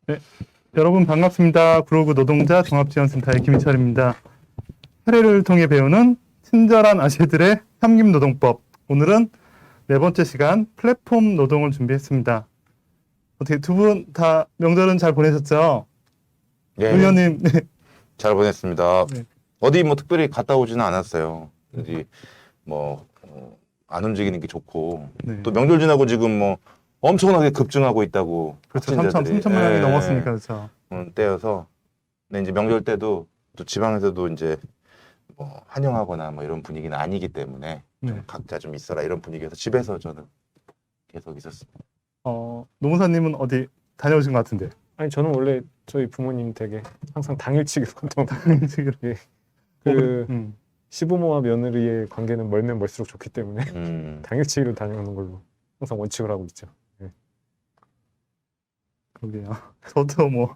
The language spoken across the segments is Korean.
네, 여러분 반갑습니다. 구로구 노동자 종합지원센터의 김희철입니다. 사례를 통해 배우는 친절한 아재들의 협립노동법. 오늘은 네 번째 시간 플랫폼 노동을 준비했습니다. 어떻게 두 분 다 명절은 잘 보내셨죠? 예, 의원님, 네. 잘 보냈습니다. 네. 어디 뭐 특별히 갔다 오지는 않았어요. 어디 안 움직이는 게 좋고 네. 또 명절 지나고 지금 뭐 엄청나게 급증하고 있다고 그렇죠. 확진자들이. 3천 명이 예, 넘었으니까 그렇죠. 때여서 근데 이제 명절 때도 또 지방에서도 이제 뭐 환영하거나 뭐 이런 분위기는 아니기 때문에 좀 네. 각자 좀 있어라 이런 분위기에서 집에서 저는 계속 있었습니다. 노무사님은 어디 다녀오신 것 같은데? 아니 저는 원래 저희 부모님 댁에 항상 당일치기로 지금 예. 그 음. 시부모와 며느리의 관계는 멀면 멀수록 좋기 때문에 당일치기로 다녀오는 걸로 항상 원칙을 하고 있죠. 그러게요. 저도 뭐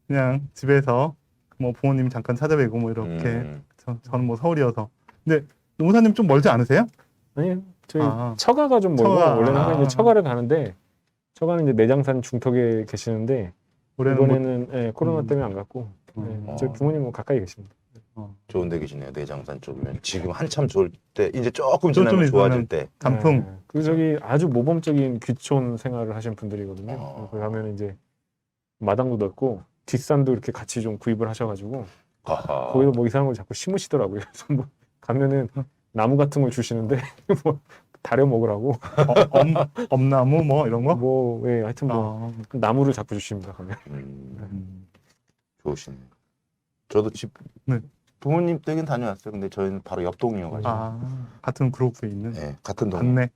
그냥 집에서 뭐 부모님 잠깐 찾아뵈고 뭐 이렇게 저는 뭐 서울이어서. 근데 노무사님 좀 멀지 않으세요? 아니요, 저희 아. 처가가 좀 멀고 처가. 원래는 아. 항상 이제 처가를 가는데 처가는 이제 내장산 중턱에 계시는데 올해는 뭐, 이번에는 예, 코로나 때문에 안 갔고 저희 부모님은 가까이 계십니다. 좋은 데 계시네요. 내장산 쪽이면 지금 한참 좋을 때 이제 조금 좀 지나면 좋아질 있으면 때. 단풍. 예, 그 저기 아주 모범적인 귀촌 생활을 하신 분들이거든요. 거기 아. 가면 이제 마당도 넓고 뒷산도 이렇게 같이 좀 구입을 하셔가지고 아하. 거기서 뭐 이상한 걸 자꾸 심으시더라고요. 그래서 뭐 가면은 나무 같은 걸 주시는데 뭐 다려 먹으라고 엄나무 뭐 이런 거? 뭐 예, 하여튼 뭐 나무를 자꾸 주십니다. 가면. 좋으시네요. 저도 집 네. 부모님 댁엔 다녀왔어요. 근데 저희는 바로 옆 동이어가지고. 같은 그룹에 있는. 네, 같은 동. 맞네.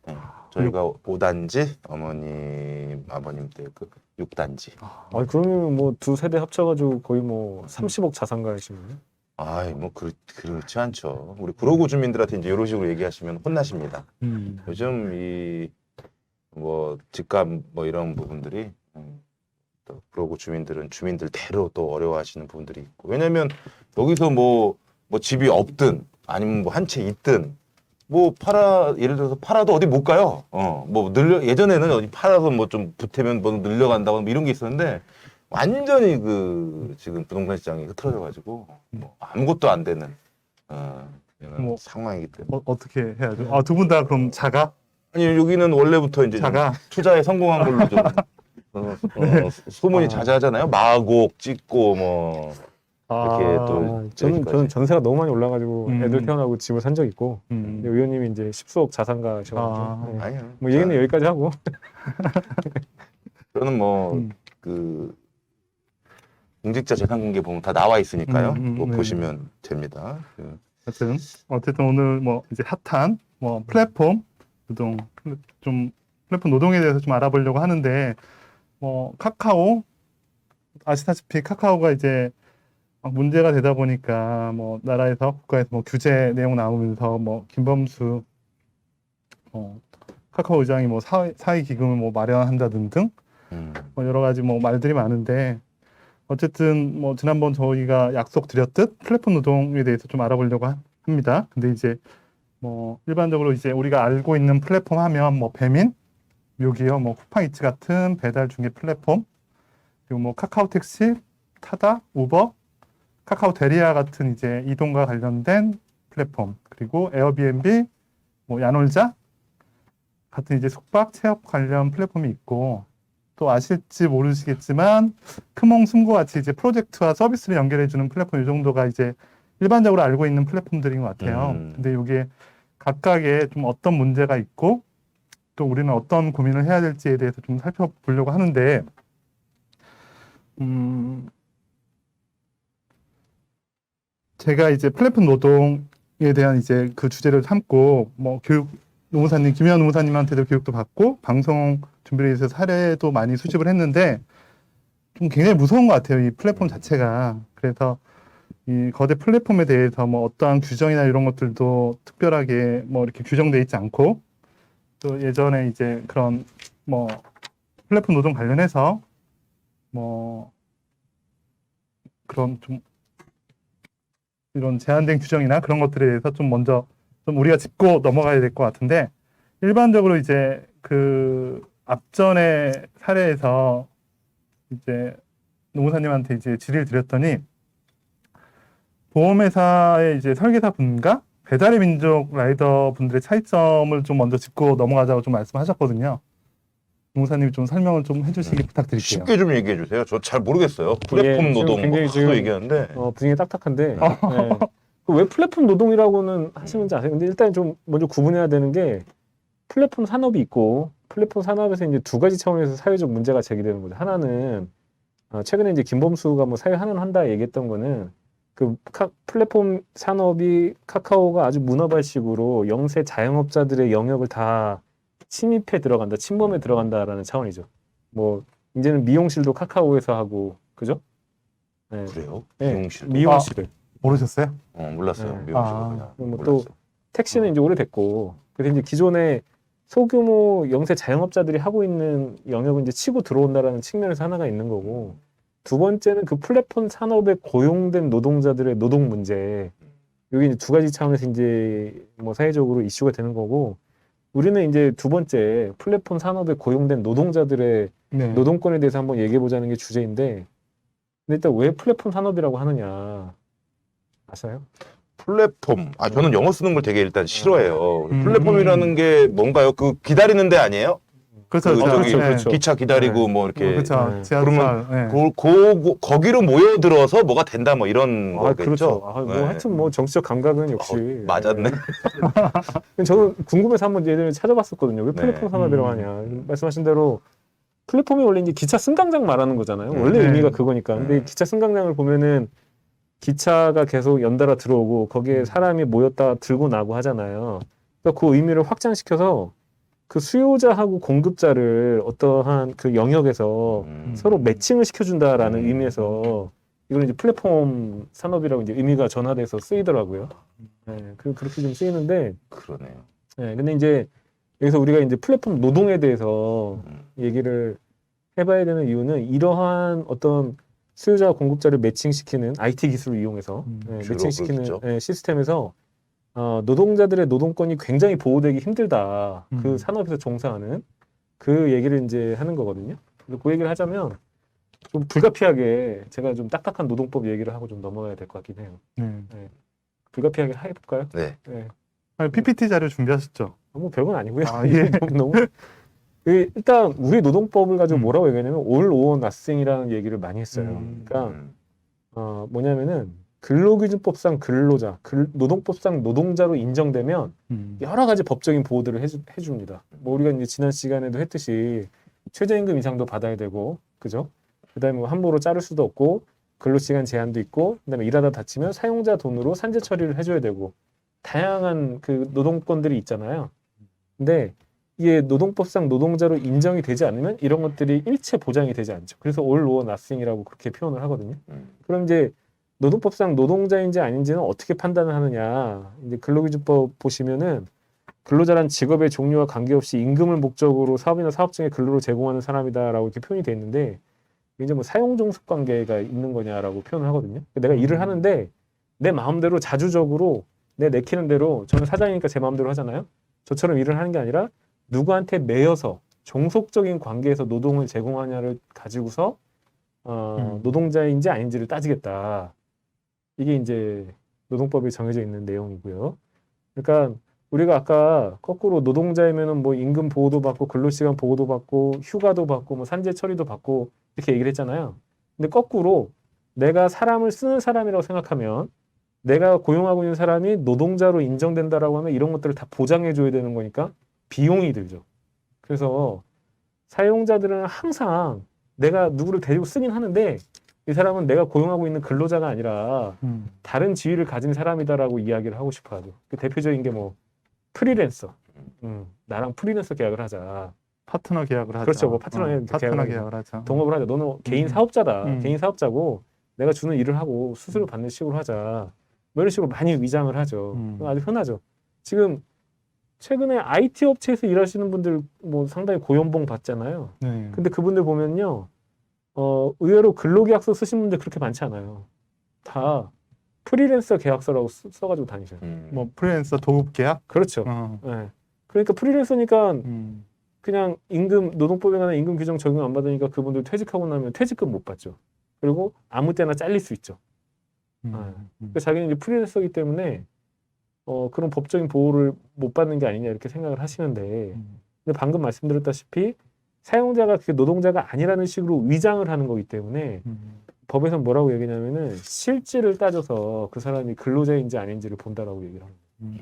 네, 저희가 5단지, 어머님, 아버님 댁 6단지. 그러면 뭐 두 세대 합쳐가지고 거의 뭐 30억 자산가이시면요? 아이, 뭐 그렇지 않죠. 우리 구로구 주민들한테 이제 이런 식으로 얘기하시면 혼나십니다. 요즘 이 뭐 집값 뭐 이런 부분들이 또 구로구 주민들은 주민들대로 또 어려워하시는 부분들이 있고. 왜냐면 여기서 뭐 집이 없든 아니면 뭐 한 채 있든 뭐 예를 들어서 팔아도 어디 못 가요. 뭐 예전에는 어디 팔아서 뭐 좀 보태면 뭐 늘려간다고 뭐 이런 게 있었는데 완전히 지금 부동산 시장이 흐트러져 가지고 뭐 아무것도 안 되는 이런 뭐, 상황이기 때문에. 어떻게 해야죠? 두 분 다 그럼 자가? 아니 여기는 원래부터 이제 좀 자가? 투자에 성공한 걸로 좀 소문이 자자하잖아요. 마곡 찍고 뭐 이렇게 또 저는 전세가 너무 많이 올라가지고 애들 태어나고 집을 산 적 있고 근데 의원님이 이제 10수억 자산가셔가지고 네. 아니요. 뭐 얘기는 여기까지 하고 저는 뭐 공직자 재산공개 보면 다 나와 있으니까요. 뭐 네. 보시면 됩니다. 어쨌든 오늘 뭐 이제 핫한 뭐 플랫폼 노동에 대해서 좀 알아보려고 하는데 뭐 카카오 아시다시피 카카오가 이제 문제가 되다 보니까 뭐 나라에서 국가에서 뭐 규제 내용 나오면서 뭐 김범수 카카오 의장이 뭐 사회 기금을 뭐 마련한다 등등 뭐 여러 가지 뭐 말들이 많은데 어쨌든 뭐 지난번 저희가 약속드렸듯 플랫폼 노동에 대해서 좀 알아보려고 합니다. 근데 이제 뭐 일반적으로 이제 우리가 알고 있는 플랫폼 하면 뭐 배민, 묘기업, 뭐 쿠팡이츠 같은 배달 중개 플랫폼, 그리고 뭐 카카오 택시, 타다, 우버, 카카오 대리아 같은 이제 이동과 관련된 플랫폼, 그리고 에어비앤비, 뭐 야놀자 같은 이제 숙박 체업 관련 플랫폼이 있고, 또 아실지 모르시겠지만 크몽 숨고 같이 이제 프로젝트와 서비스를 연결해주는 플랫폼 이 정도가 이제 일반적으로 알고 있는 플랫폼들인 것 같아요. 근데 이게 각각의 좀 어떤 문제가 있고 또 우리는 어떤 고민을 해야 될지에 대해서 좀 살펴보려고 하는데 제가 이제 플랫폼 노동에 대한 이제 그 주제를 삼고 뭐 교육 노무사님, 김혜원 노무사님한테도 교육도 받고 방송 준비를 해서 사례도 많이 수집을 했는데 좀 굉장히 무서운 것 같아요. 이 플랫폼 자체가. 그래서 이 거대 플랫폼에 대해서 뭐 어떠한 규정이나 이런 것들도 특별하게 뭐 이렇게 규정돼 있지 않고 또 예전에 이제 그런 뭐 플랫폼 노동 관련해서 뭐 그런 좀 이런 제한된 규정이나 그런 것들에 대해서 좀 먼저 좀 우리가 짚고 넘어가야 될 것 같은데, 일반적으로 이제 그 앞전의 사례에서 이제 노무사님한테 이제 질의를 드렸더니, 보험회사의 이제 설계사 분과 배달의 민족 라이더 분들의 차이점을 좀 먼저 짚고 넘어가자고 좀 말씀하셨거든요. 노무사님이 좀 설명을 좀 해주시기 부탁드릴게요. 쉽게 좀 얘기해 주세요. 저 잘 모르겠어요. 플랫폼 지금 노동 굉장히 뭐 지금 얘기하는데 분위기 딱딱한데 네. 왜 플랫폼 노동이라고는 하시는지 아세요? 근데 일단 좀 먼저 구분해야 되는 게, 플랫폼 산업이 있고, 플랫폼 산업에서 이제 두 가지 차원에서 사회적 문제가 제기되는 거죠. 하나는 최근에 이제 김범수가 뭐 사회 환원한다 얘기했던 거는, 그 플랫폼 산업이 카카오가 아주 문어발식으로 영세 자영업자들의 영역을 다 침입해 들어간다, 침범해 들어간다라는 차원이죠. 뭐 이제는 미용실도 카카오에서 하고, 그죠? 네. 그래요? 네. 미용실. 미용실을. 모르셨어요? 몰랐어요. 네. 미용실은 그냥. 뭐 또 몰랐어요. 택시는 이제 오래됐고, 그래서 이제 기존에 소규모 영세 자영업자들이 하고 있는 영역은 이제 치고 들어온다라는 측면에서 하나가 있는 거고, 두 번째는 그 플랫폼 산업에 고용된 노동자들의 노동 문제. 여기 이제 두 가지 차원에서 이제 뭐 사회적으로 이슈가 되는 거고, 우리는 이제 두 번째 플랫폼 산업에 고용된 노동자들의 네. 노동권에 대해서 한번 얘기해 보자는 게 주제인데, 근데 일단 왜 플랫폼 산업이라고 하느냐 아세요? 플랫폼. 저는 영어 쓰는 걸 되게 일단 싫어해요. 음. 플랫폼이라는 게 뭔가요? 그 기다리는 데 아니에요? 그렇죠. 그 그렇죠. 저기 네. 그렇죠. 기차 기다리고 뭐 이렇게 그렇죠. 네. 지하철. 네. 거기로 모여들어서 뭐가 된다 뭐 이런 거겠죠. 그렇죠. 뭐 네. 하여튼 뭐 정치적 감각은 역시 맞았네. 저는 궁금해서 한번 얘들 찾아봤었거든요. 왜 플랫폼 네. 산업이라고 하냐. 말씀하신 대로 플랫폼이 원래 이제 기차 승강장 말하는 거잖아요. 원래 네. 의미가 그거니까. 근데 기차 승강장을 보면은 기차가 계속 연달아 들어오고 거기에 사람이 모였다 들고 나고 하잖아요. 그러니까 그 의미를 확장시켜서 그 수요자하고 공급자를 어떠한 그 영역에서 서로 매칭을 시켜준다라는 의미에서 이걸 이제 플랫폼 산업이라고 이제 의미가 전환돼서 쓰이더라고요. 네, 그렇게 좀 쓰이는데, 그러네요. 네, 근데 이제 여기서 우리가 이제 플랫폼 노동에 대해서 얘기를 해봐야 되는 이유는, 이러한 어떤 수요자와 공급자를 매칭시키는 IT 기술을 이용해서 주로 매칭시키는 그렇겠죠. 시스템에서 노동자들의 노동권이 굉장히 보호되기 힘들다. 그 음. 산업에서 종사하는 그 얘기를 이제 하는 거거든요. 그래서 그 얘기를 하자면 좀 불가피하게 제가 좀 딱딱한 노동법 얘기를 하고 좀 넘어가야 될 것 같긴 해요. 불가피하게 해볼까요? 네. 네. PPT 자료 준비하셨죠? 뭐 별건 아니고요. 예. 너무 일단 우리 노동법을 가지고 뭐라고 얘기하냐면 all or nothing이라는 얘기를 많이 했어요. 그러니까 뭐냐면은 근로기준법상 근로자, 노동법상 노동자로 인정되면 여러 가지 법적인 보호들을 해줍니다. 뭐 우리가 이제 지난 시간에도 했듯이 최저임금 이상도 받아야 되고, 그죠? 그다음에 뭐 함부로 자를 수도 없고, 근로시간 제한도 있고, 그다음에 일하다 다치면 사용자 돈으로 산재 처리를 해줘야 되고, 다양한 그 노동권들이 있잖아요. 근데 이게 노동법상 노동자로 인정이 되지 않으면 이런 것들이 일체 보장이 되지 않죠. 그래서 all or nothing이라고 그렇게 표현을 하거든요. 그럼 이제 노동법상 노동자인지 아닌지는 어떻게 판단을 하느냐. 이제 근로기준법 보시면은 근로자란 직업의 종류와 관계없이 임금을 목적으로 사업이나 사업장에 근로를 제공하는 사람이다라고 이렇게 표현이 돼 있는데, 이제 뭐 사용종속 관계가 있는 거냐라고 표현을 하거든요. 내가 일을 하는데 내 마음대로 자주적으로 내 내키는 대로, 저는 사장이니까 제 마음대로 하잖아요. 저처럼 일을 하는 게 아니라 누구한테 매여서 종속적인 관계에서 노동을 제공하냐를 가지고서 노동자인지 아닌지를 따지겠다. 이게 이제 노동법에 정해져 있는 내용이고요. 그러니까 우리가 아까 거꾸로 노동자이면은 뭐 임금 보호도 받고 근로시간 보호도 받고 휴가도 받고 뭐 산재 처리도 받고 이렇게 얘기를 했잖아요. 근데 거꾸로 내가 사람을 쓰는 사람이라고 생각하면, 내가 고용하고 있는 사람이 노동자로 인정된다라고 하면 이런 것들을 다 보장해 줘야 되는 거니까 비용이 들죠. 그래서 사용자들은 항상 내가 누구를 데리고 쓰긴 하는데, 이 사람은 내가 고용하고 있는 근로자가 아니라 다른 지위를 가진 사람이다라고 이야기를 하고 싶어 하죠. 그 대표적인 게 뭐 프리랜서. 나랑 프리랜서 계약을 하자. 파트너 계약을 하자. 그렇죠. 뭐 파트너 계약을 하자. 동업을 하자. 너는 개인 사업자다. 개인 사업자고 내가 주는 일을 하고 수수료 받는 식으로 하자. 뭐 이런 식으로 많이 위장을 하죠. 아주 흔하죠. 지금 최근에 IT 업체에서 일하시는 분들 뭐 상당히 고연봉 받잖아요. 네. 근데 그분들 보면요, 의외로 근로계약서 쓰신 분들 그렇게 많지 않아요. 다 프리랜서 계약서라고 써가지고 다니셔요. 뭐 프리랜서 도급 계약? 그렇죠. 어. 네. 그러니까 프리랜서니까 음. 그냥 임금 노동법에 관한 임금 규정 적용 안 받으니까 그분들 퇴직하고 나면 퇴직금 못 받죠. 그리고 아무 때나 잘릴 수 있죠. 그래서 자기는 이제 프리랜서이기 때문에 그런 법적인 보호를 못 받는 게 아니냐 이렇게 생각을 하시는데 근데 방금 말씀드렸다시피 사용자가 그 노동자가 아니라는 식으로 위장을 하는 거기 때문에 법에서 뭐라고 얘기냐면은 실질을 따져서 그 사람이 근로자인지 아닌지를 본다라고 얘기를 합니다.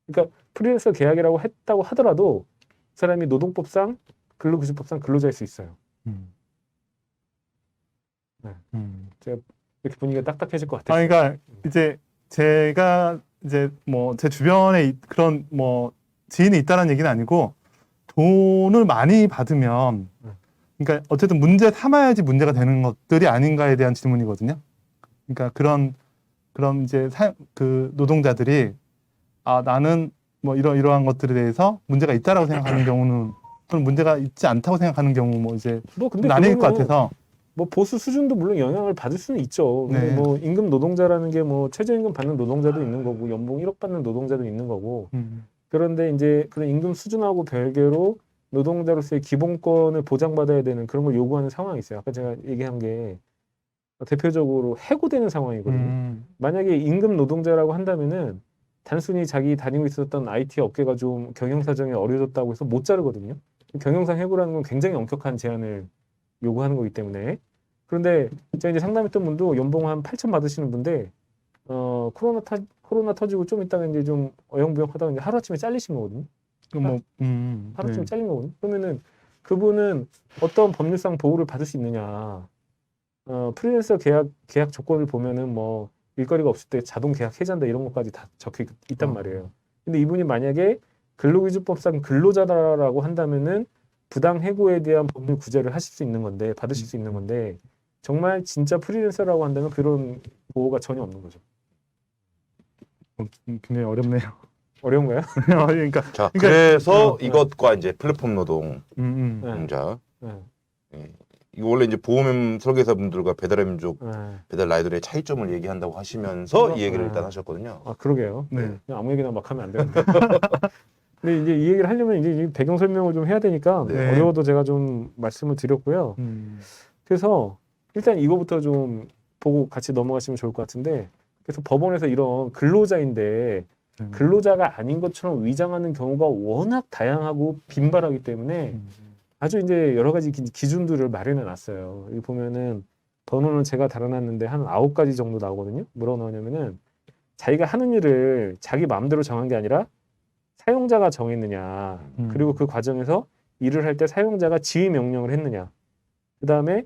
그러니까 프리랜서 계약이라고 했다고 하더라도 그 사람이 노동법상 근로기준법상 근로자일 수 있어요. 네. 제가 이렇게 분위기가 딱딱해질 것 같아요. 그러니까 이제 제가 이제 뭐 제 주변에 그런 뭐 지인이 있다는 얘기는 아니고 돈을 많이 받으면 그러니까 어쨌든 문제 삼아야지 문제가 되는 것들이 아닌가에 대한 질문이거든요. 그러니까 그런 이제 그 노동자들이 나는 뭐 이러한 것들에 대해서 문제가 있다라고 생각하는 경우는 또는 문제가 있지 않다고 생각하는 경우 뭐 이제 뭐 근데 나뉠 것 그거는 같아서 뭐 보수 수준도 물론 영향을 받을 수는 있죠. 근데 네. 뭐 임금 노동자라는 게 뭐 최저임금 받는 노동자도 있는 거고 연봉 1억 받는 노동자도 있는 거고 그런데 이제 그런 임금 수준하고 별개로 노동자로서의 기본권을 보장받아야 되는 그런 걸 요구하는 상황이 있어요. 아까 제가 얘기한 게 대표적으로 해고되는 상황이거든요. 만약에 임금 노동자라고 한다면은 단순히 자기 다니고 있었던 IT 업계가 좀 경영 사정이 어려졌다고 해서 못 자르거든요. 경영상 해고라는 건 굉장히 엄격한 제한을 요구하는 거기 때문에. 그런데 제가 이제 상담했던 분도 연봉 한 8천 받으시는 분데 코로나 터지고 좀 있다가 이제 좀 어영부영 하다가 이제 하루아침에 잘리신 거거든요. 뭐 하루쯤 잘린 거거든요. 그러면은 그분은 어떤 법률상 보호를 받을 수 있느냐? 프리랜서 계약 조건을 보면은 뭐 일거리가 없을 때 자동 계약 해지한다 이런 것까지 다 적혀 있단 말이에요. 근데 이분이 만약에 근로기준법상 근로자다라고 한다면은 부당 해고에 대한 법률 구제를 하실 수 있는 건데 받으실 수 있는 건데 정말 진짜 프리랜서라고 한다면 그런 보호가 전혀 없는 거죠. 굉장히 어렵네요. 어려운가요? 그러니까 자, 그러니까- 그래서 이것과 이제 플랫폼 노동자 네. 이거 원래 이제 보험 설계사분들과 배달의 민족, 네. 배달 라이더의 차이점을 얘기한다고 하시면서 이 얘기를 네. 일단 하셨거든요. 아 그러게요. 네. 그냥 아무 얘기나 막 하면 안 되는데. 근데 이제 이 얘기를 하려면 이제 이 배경 설명을 좀 해야 되니까 네. 어려워도 제가 좀 말씀을 드렸고요. 그래서 일단 이거부터 좀 보고 같이 넘어가시면 좋을 것 같은데 그래서 법원에서 이런 근로자인데 근로자가 아닌 것처럼 위장하는 경우가 워낙 다양하고 빈발하기 때문에 아주 이제 여러 가지 기준들을 마련해 놨어요. 여기 보면은 번호는 제가 달아놨는데 한 9가지 정도 나오거든요. 뭐라고 나오냐면은 자기가 하는 일을 자기 마음대로 정한 게 아니라 사용자가 정했느냐. 그리고 그 과정에서 일을 할 때 사용자가 지휘 명령을 했느냐. 그 다음에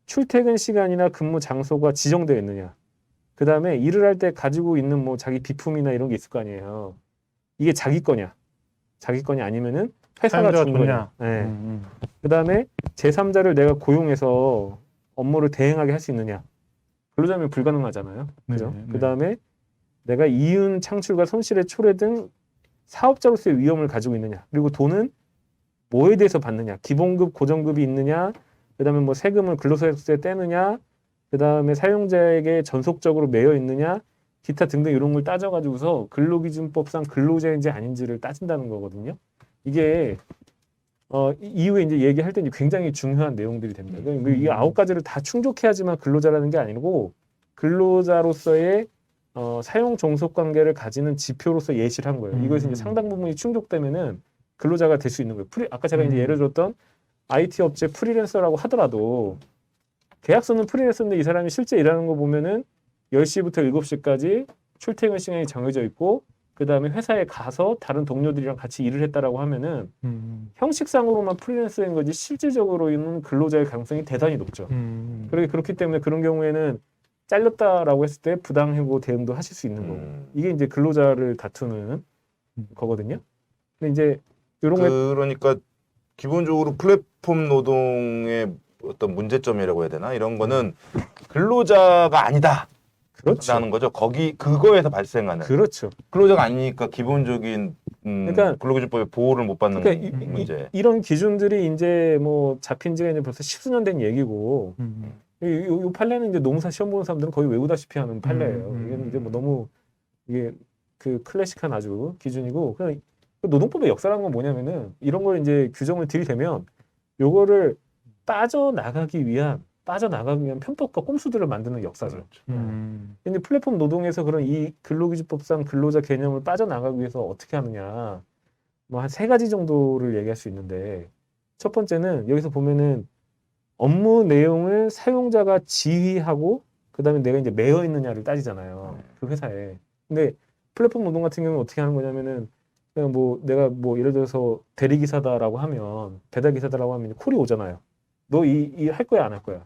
출퇴근 시간이나 근무 장소가 지정되어 있느냐. 그 다음에 일을 할 때 가지고 있는 뭐 자기 비품이나 이런 게 있을 거 아니에요. 이게 자기 거냐. 자기 거냐 아니면은 회사가 준 거냐. 네. 그 다음에 제3자를 내가 고용해서 업무를 대행하게 할 수 있느냐. 근로자면 불가능하잖아요. 그죠? 네. 그 다음에 내가 이윤 창출과 손실의 초래 등 사업자로서의 위험을 가지고 있느냐. 그리고 돈은 뭐에 대해서 받느냐. 기본급, 고정급이 있느냐. 그 다음에 뭐 세금을 근로소득세에 떼느냐. 그 다음에 사용자에게 전속적으로 매여 있느냐. 기타 등등 이런 걸 따져가지고서 근로기준법상 근로자인지 아닌지를 따진다는 거거든요. 이게 이후에 이제 얘기할 때 굉장히 중요한 내용들이 됩니다. 그러니까 이 9가지를 다 충족해야지만 근로자라는 게 아니고 근로자로서의 사용 종속 관계를 가지는 지표로서 예시를 한 거예요. 이것이 이제 상당 부분이 충족되면은 근로자가 될 수 있는 거예요. 아까 제가 이제 예를 들었던 IT 업체 프리랜서라고 하더라도 계약서는 프리랜서인데 이 사람이 실제 일하는 거 보면은 10시부터 7시까지 출퇴근 시간이 정해져 있고 그 다음에 회사에 가서 다른 동료들이랑 같이 일을 했다라고 하면은 형식상으로만 프리랜서인 거지 실질적으로는 근로자의 가능성이 대단히 높죠. 그렇기 때문에 그런 경우에는 잘렸다라고 했을 때 부당해고 대응도 하실 수 있는 거고 이게 이제 근로자를 다투는 거거든요. 근데 이제 이런 그러니까 기본적으로 플랫폼 노동의 어떤 문제점이라고 해야 되나 이런 거는 근로자가 아니다. 그렇죠. 라는 거죠. 그거에서 발생하는. 그렇죠. 근로자가 아니니까 기본적인 그러니까 근로기준법의 보호를 못 받는 그러니까 문제. 이런 기준들이 이제 뭐 잡힌 지가 이제 벌써 10수년 된 얘기고 이 판례는 이제 농사 시험 보는 사람들은 거의 외우다시피 하는 판례예요. 음. 이게 이제 뭐 너무 이게 그 클래식한 아주 기준이고 그냥 그 노동법의 역사라는 건 뭐냐면은 이런 걸 이제 규정을 들이대면 요거를 빠져나가기 위한 편법과 꼼수들을 만드는 역사죠. 그렇죠. 근데 플랫폼 노동에서 그런 이 근로기준법상 근로자 개념을 빠져나가기 위해서 어떻게 하느냐 뭐 한 3가지 정도를 얘기할 수 있는데 첫 번째는 여기서 보면은 업무 내용을 사용자가 지휘하고 그다음에 내가 이제 매여 있느냐를 따지잖아요. 그 회사에. 근데 플랫폼 노동 같은 경우는 어떻게 하는 거냐면은 그냥 뭐 내가 뭐 예를 들어서 대리기사다라고 하면 배달기사다라고 하면 콜이 오잖아요. 너 이 할 거야 안 할 거야?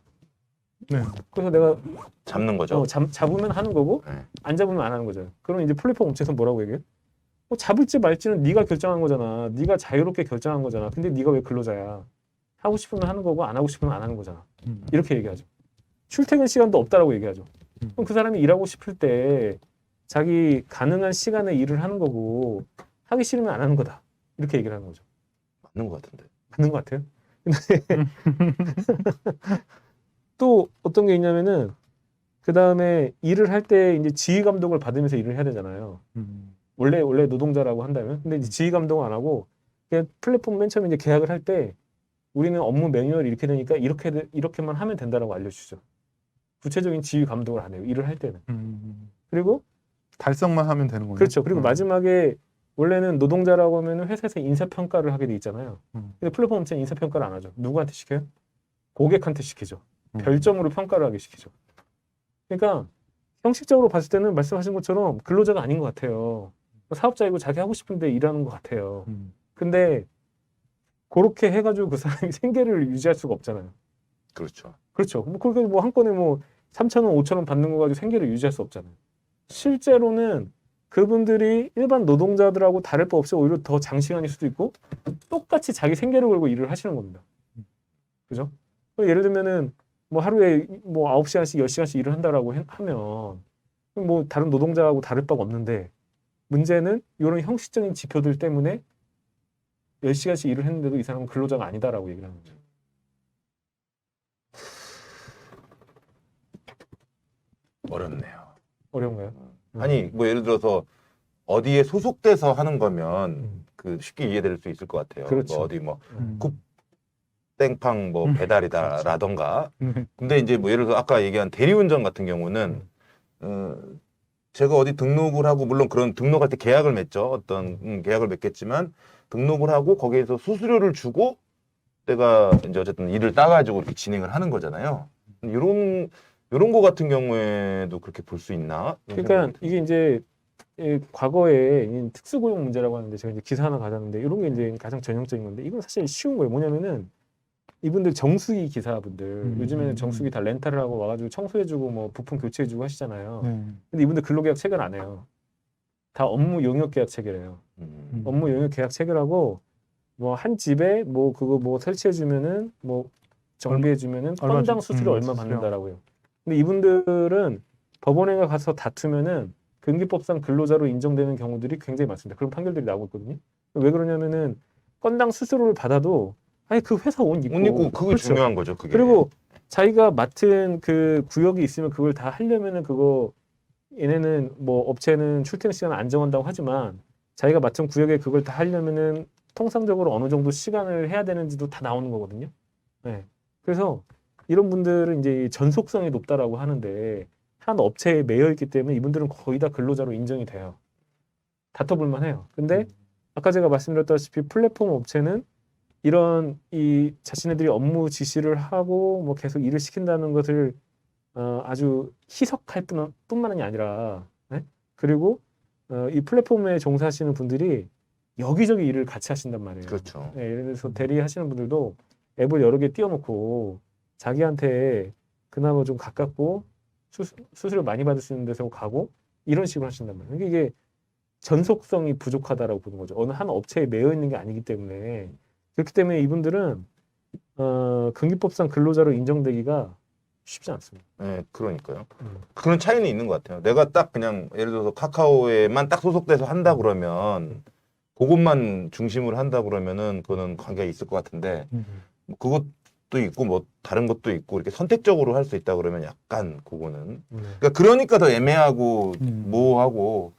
네. 그래서 내가 잡는 거죠. 잡으면 하는 거고 네. 안 잡으면 안 하는 거죠. 그러면 이제 플랫폼 업체에서 뭐라고 얘기해? 뭐 잡을지 말지는 네가 결정한 거잖아. 네가 자유롭게 결정한 거잖아. 근데 네가 왜 근로자야? 하고 싶으면 하는 거고 안 하고 싶으면 안 하는 거잖아. 이렇게 얘기하죠. 출퇴근 시간도 없다라고 얘기하죠. 그럼 그 사람이 일하고 싶을 때 자기 가능한 시간에 일을 하는 거고 하기 싫으면 안 하는 거다. 이렇게 얘기를 하는 거죠. 맞는 것 같은데. 맞는 것 같아요. 근데 또 어떤 게 있냐면은 그 다음에 일을 할 때 이제 지휘 감독을 받으면서 일을 해야 되잖아요. 원래 노동자라고 한다면 근데 이제 지휘 감독을 안 하고 그냥 플랫폼 맨 처음에 이제 계약을 할 때 우리는 업무 매뉴얼이 이렇게 되니까 이렇게만 하면 된다라고 알려주죠. 구체적인 지휘 감독을 안 해요. 일을 할 때는. 그리고 달성만 하면 되는 거예요. 그렇죠. 그리고 마지막에 원래는 노동자라고 하면 회사에서 인사평가를 하게 돼 있잖아요. 근데 플랫폼 업체는 인사평가를 안 하죠. 누구한테 시켜요? 고객한테 시키죠. 별점으로 평가를 하게 시키죠. 그러니까 형식적으로 봤을 때는 말씀하신 것처럼 근로자가 아닌 것 같아요. 사업자이고 자기 하고 싶은데 일하는 것 같아요. 근데 그렇게 해가지고 그 사람이 생계를 유지할 수가 없잖아요. 그렇죠. 그렇죠. 뭐 그렇게 뭐 한 건에 뭐 3,000원, 5,000원 받는 거 가지고 생계를 유지할 수 없잖아요. 실제로는 그분들이 일반 노동자들하고 다를 바 없이 오히려 더 장시간일 수도 있고 똑같이 자기 생계를 걸고 일을 하시는 겁니다. 그죠? 예를 들면은 뭐 하루에 뭐 9시간씩 10시간씩 일을 한다라고 하면 뭐 다른 노동자하고 다를 바가 없는데 문제는 이런 형식적인 지표들 때문에 10시간씩 일을 했는데도 이 사람은 근로자가 아니다라고 얘기를 하는 거죠. 어렵네요. 어려운가요? 아니 뭐 예를 들어서 어디에 소속돼서 하는 거면 그 쉽게 이해될 수 있을 것 같아요. 그렇죠. 뭐 어디 뭐 땡팡 뭐 배달이다라던가. 근데 이제 뭐 예를 들어 아까 얘기한 대리운전 같은 경우는 제가 어디 등록을 하고 물론 그런 등록할 때 계약을 맺죠. 어떤 계약을 맺겠지만 등록을 하고 거기에서 수수료를 주고 내가 이제 어쨌든 일을 따가지고 이렇게 진행을 하는 거잖아요. 이런 거 같은 경우에도 그렇게 볼 수 있나? 그러니까 이게 이제 과거에 이 특수고용 문제라고 하는데 제가 이제 기사 하나 가져왔는데 이런 게 이제 가장 전형적인 건데 이건 사실 쉬운 거예요. 뭐냐면은 이분들 정수기 기사분들 요즘에는 정수기 다 렌탈을 하고 와가지고 청소해주고 뭐 부품 교체해주고 하시잖아요. 근데 이분들 근로계약 체결 안 해요. 다 업무 용역 계약 체결해요. 업무 용역 계약 체결하고 뭐 한 집에 뭐 그거 뭐 설치해주면은 뭐 정비해주면은 얼마 건당 수수료 얼마 수수료. 받는다라고 해요. 근데 이분들은 법원에 가서 다투면은 근기법상 근로자로 인정되는 경우들이 굉장히 많습니다. 그런 판결들이 나오고 있거든요. 왜 그러냐면은 건당 수수료를 받아도 아니 그 회사 옷 입고 옷 입고 그게 그렇죠. 중요한 거죠. 그게. 그리고 자기가 맡은 그 구역이 있으면 그걸 다 하려면은 그거 얘네는 뭐 업체는 출퇴근 시간을 안 정한다고 하지만 자기가 맡은 구역에 그걸 다 하려면은 통상적으로 어느 정도 시간을 해야 되는지도 다 나오는 거거든요. 네. 그래서 이런 분들은 이제 전속성이 높다라고 하는데 한 업체에 매여 있기 때문에 이분들은 거의 다 근로자로 인정이 돼요. 다퉈볼 해요. 근데 아까 제가 말씀드렸다시피 플랫폼 업체는 이런 이 자신네들이 업무 지시를 하고 뭐 계속 일을 시킨다는 것을 아주 희석할 뿐만이 아니라 네? 그리고 이 플랫폼에 종사하시는 분들이 여기저기 일을 같이 하신단 말이에요. 그렇죠. 네, 예를 들어서 대리하시는 분들도 앱을 여러 개 띄워놓고 자기한테 그나마 좀 가깝고 수수료 많이 받을 수 있는 데서 가고 이런 식으로 하신단 말이에요. 그러니까 이게 전속성이 부족하다라고 보는 거죠. 어느 한 업체에 매여 있는 게 아니기 때문에 그렇기 때문에 이분들은 근기법상 근로자로 인정되기가 쉽지 않습니다. 네, 그러니까요. 그런 차이는 있는 것 같아요. 내가 딱 그냥 예를 들어서 카카오에만 딱 소속돼서 한다 그러면 그것만 중심으로 한다 그러면은 그거는 관계가 있을 것 같은데 그것도 것도 있고 뭐 다른 것도 있고 이렇게 선택적으로 할 수 있다 그러면 약간 그거는 그러니까 더 애매하고 모호하고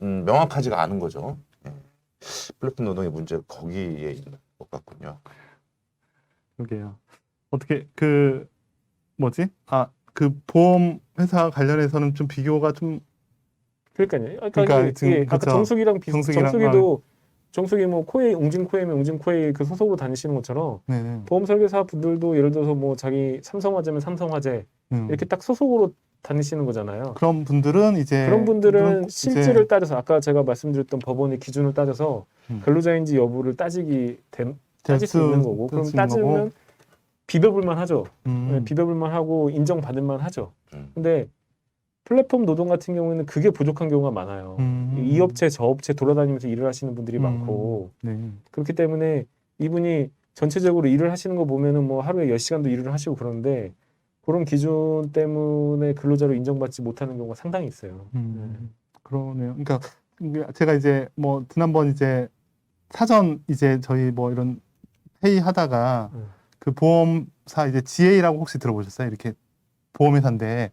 명확하지가 않은 거죠. 예. 플랫폼 노동의 문제 거기에 있는 것 같군요. 그러게요. 어떻게 그 뭐지? 그 보험 회사 관련해서는 좀 비교가 좀 그러니까요. 그러니까 이게 지금 아까 그쵸. 정수기랑 정수기랑, 정수기 뭐 코웨이 웅진 코웨이 그 소속으로 다니시는 것처럼 네. 보험 설계사 분들도 예를 들어서 뭐 자기 삼성화재면 삼성화재 이렇게 딱 소속으로 다니시는 거잖아요. 그런 분들은 이제 그런 분들은 이제 실질을 따져서 아까 제가 말씀드렸던 법원의 기준을 따져서 근로자인지 여부를 따질 수 있는 거고 그럼 따지면 비벼볼만 하죠. 네, 비벼볼만 하고 인정받을만 하죠. 근데 플랫폼 노동 같은 경우에는 그게 부족한 경우가 많아요. 이 업체 저 업체 돌아다니면서 일을 하시는 분들이 많고 네. 그렇기 때문에 이분이 전체적으로 일을 하시는 거 보면은 뭐 하루에 10시간도 일을 하시고 그러는데 그런 기준 때문에 근로자로 인정받지 못하는 경우가 상당히 있어요. 그러네요. 그러니까 제가 이제 뭐 지난번 이제 사전 이제 저희 뭐 이런 회의하다가 그 보험사 이제 GA라고 혹시 들어보셨어요? 이렇게 보험회사인데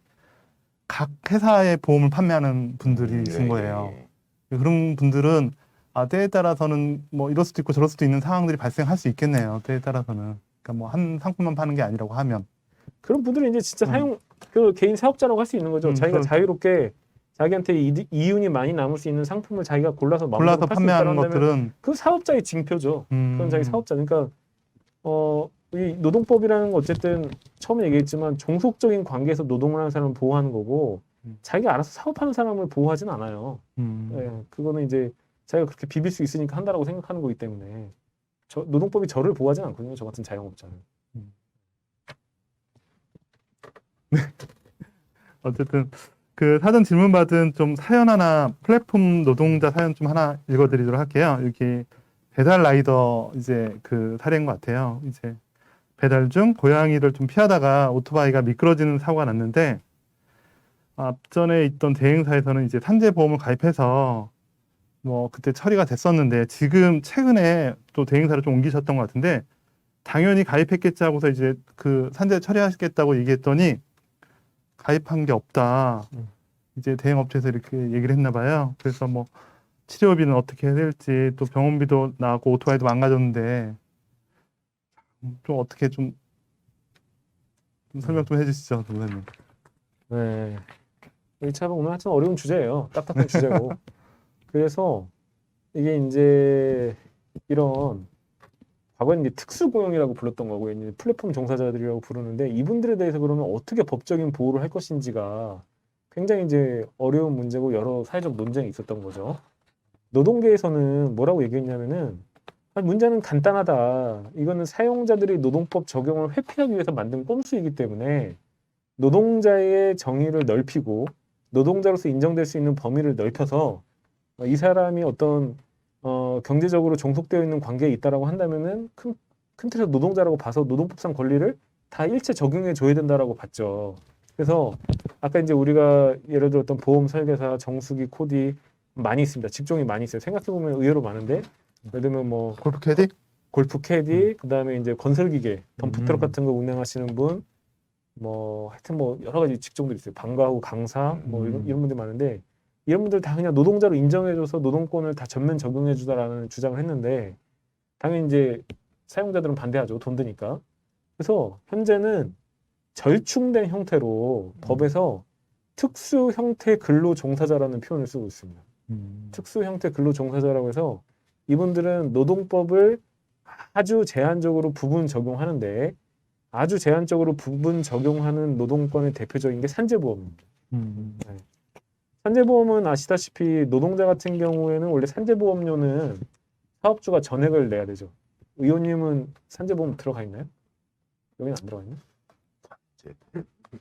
각 회사의 보험을 판매하는 분들이 있은 거예요. 그런 분들은 때에 따라서는 뭐 이럴 수도 있고 저럴 수도 있는 상황들이 발생할 수 있겠네요. 때에 따라서는. 그러니까 뭐 한 상품만 파는 게 아니라고 하면. 그런 분들은 이제 진짜 그 개인 사업자라고 할 수 있는 거죠. 자기가 자유롭게 자기한테 이윤이 많이 남을 수 있는 상품을 자기가 골라서 판매하는 것들은 그 사업자의 징표죠. 그건 자기 사업자. 그러니까 이 노동법이라는 거 어쨌든 처음에 얘기했지만 종속적인 관계에서 노동을 하는 사람을 보호하는 거고 자기가 알아서 사업하는 사람을 보호하진 않아요. 예, 그거는 이제 자기가 그렇게 비빌 수 있으니까 한다라고 생각하는 거기 때문에 노동법이 저를 보호하진 않거든요. 저 같은 자영업자는. 어쨌든 그 사전 질문 받은 좀 사연 하나 플랫폼 노동자 사연 좀 하나 읽어드리도록 할게요. 여기 배달 라이더 이제 그 사례인 것 같아요. 이제 배달 중 고양이를 좀 피하다가 오토바이가 미끄러지는 사고가 났는데 앞전에 있던 대행사에서는 이제 산재보험을 가입해서 뭐 그때 처리가 됐었는데 지금 최근에 또 대행사를 좀 옮기셨던 것 같은데 당연히 가입했겠지 하고서 이제 그 산재 처리하시겠다고 얘기했더니 가입한 게 없다. 이제 대행업체에서 이렇게 얘기를 했나 봐요. 그래서 뭐 치료비는 어떻게 해야 될지 또 병원비도 나왔고 오토바이도 망가졌는데 좀 어떻게 좀 설명 좀 해주시죠, 선생님. 네. 이 참 오늘 하여튼 어려운 주제예요. 딱딱한 주제고. 그래서 이게 이제 이런 과거에는 이제 특수고용이라고 불렀던 거고 이제 플랫폼 종사자들이라고 부르는데 이분들에 대해서 그러면 어떻게 법적인 보호를 할 것인지가 굉장히 이제 어려운 문제고 여러 사회적 논쟁이 있었던 거죠. 노동계에서는 뭐라고 얘기했냐면은 문제는 간단하다. 이거는 사용자들이 노동법 적용을 회피하기 위해서 만든 꼼수이기 때문에 노동자의 정의를 넓히고 노동자로서 인정될 수 있는 범위를 넓혀서 이 사람이 어떤 경제적으로 종속되어 있는 관계에 있다라고 한다면은 큰 틀에서 노동자라고 봐서 노동법상 권리를 다 일체 적용해 줘야 된다라고 봤죠. 그래서 아까 이제 우리가 예를 들었던 보험 설계사, 정수기, 코디 많이 있습니다. 직종이 많이 있어요. 생각해 보면 의외로 많은데 예를 들면 뭐 골프 캐디, 그다음에 이제 건설기계, 덤프트럭 같은 거 운행하시는 분, 뭐 하여튼 뭐 여러 가지 직종들이 있어요. 방과후 강사, 뭐 이런 분들 많은데 이런 분들 다 그냥 노동자로 인정해줘서 노동권을 다 전면 적용해주다라는 주장을 했는데 당연히 이제 사용자들은 반대하죠. 돈 드니까. 그래서 현재는 절충된 형태로 법에서 특수 형태 근로 종사자라는 표현을 쓰고 있습니다. 특수 형태 근로 종사자라고 해서 이분들은 노동법을 아주 제한적으로 부분 적용하는데 아주 제한적으로 부분 적용하는 노동권의 대표적인 게 산재보험입니다. 네. 산재보험은 아시다시피 노동자 같은 경우에는 원래 산재보험료는 사업주가 전액을 내야 되죠. 의원님은 산재보험 들어가 있나요? 여기는 안 들어가 있나?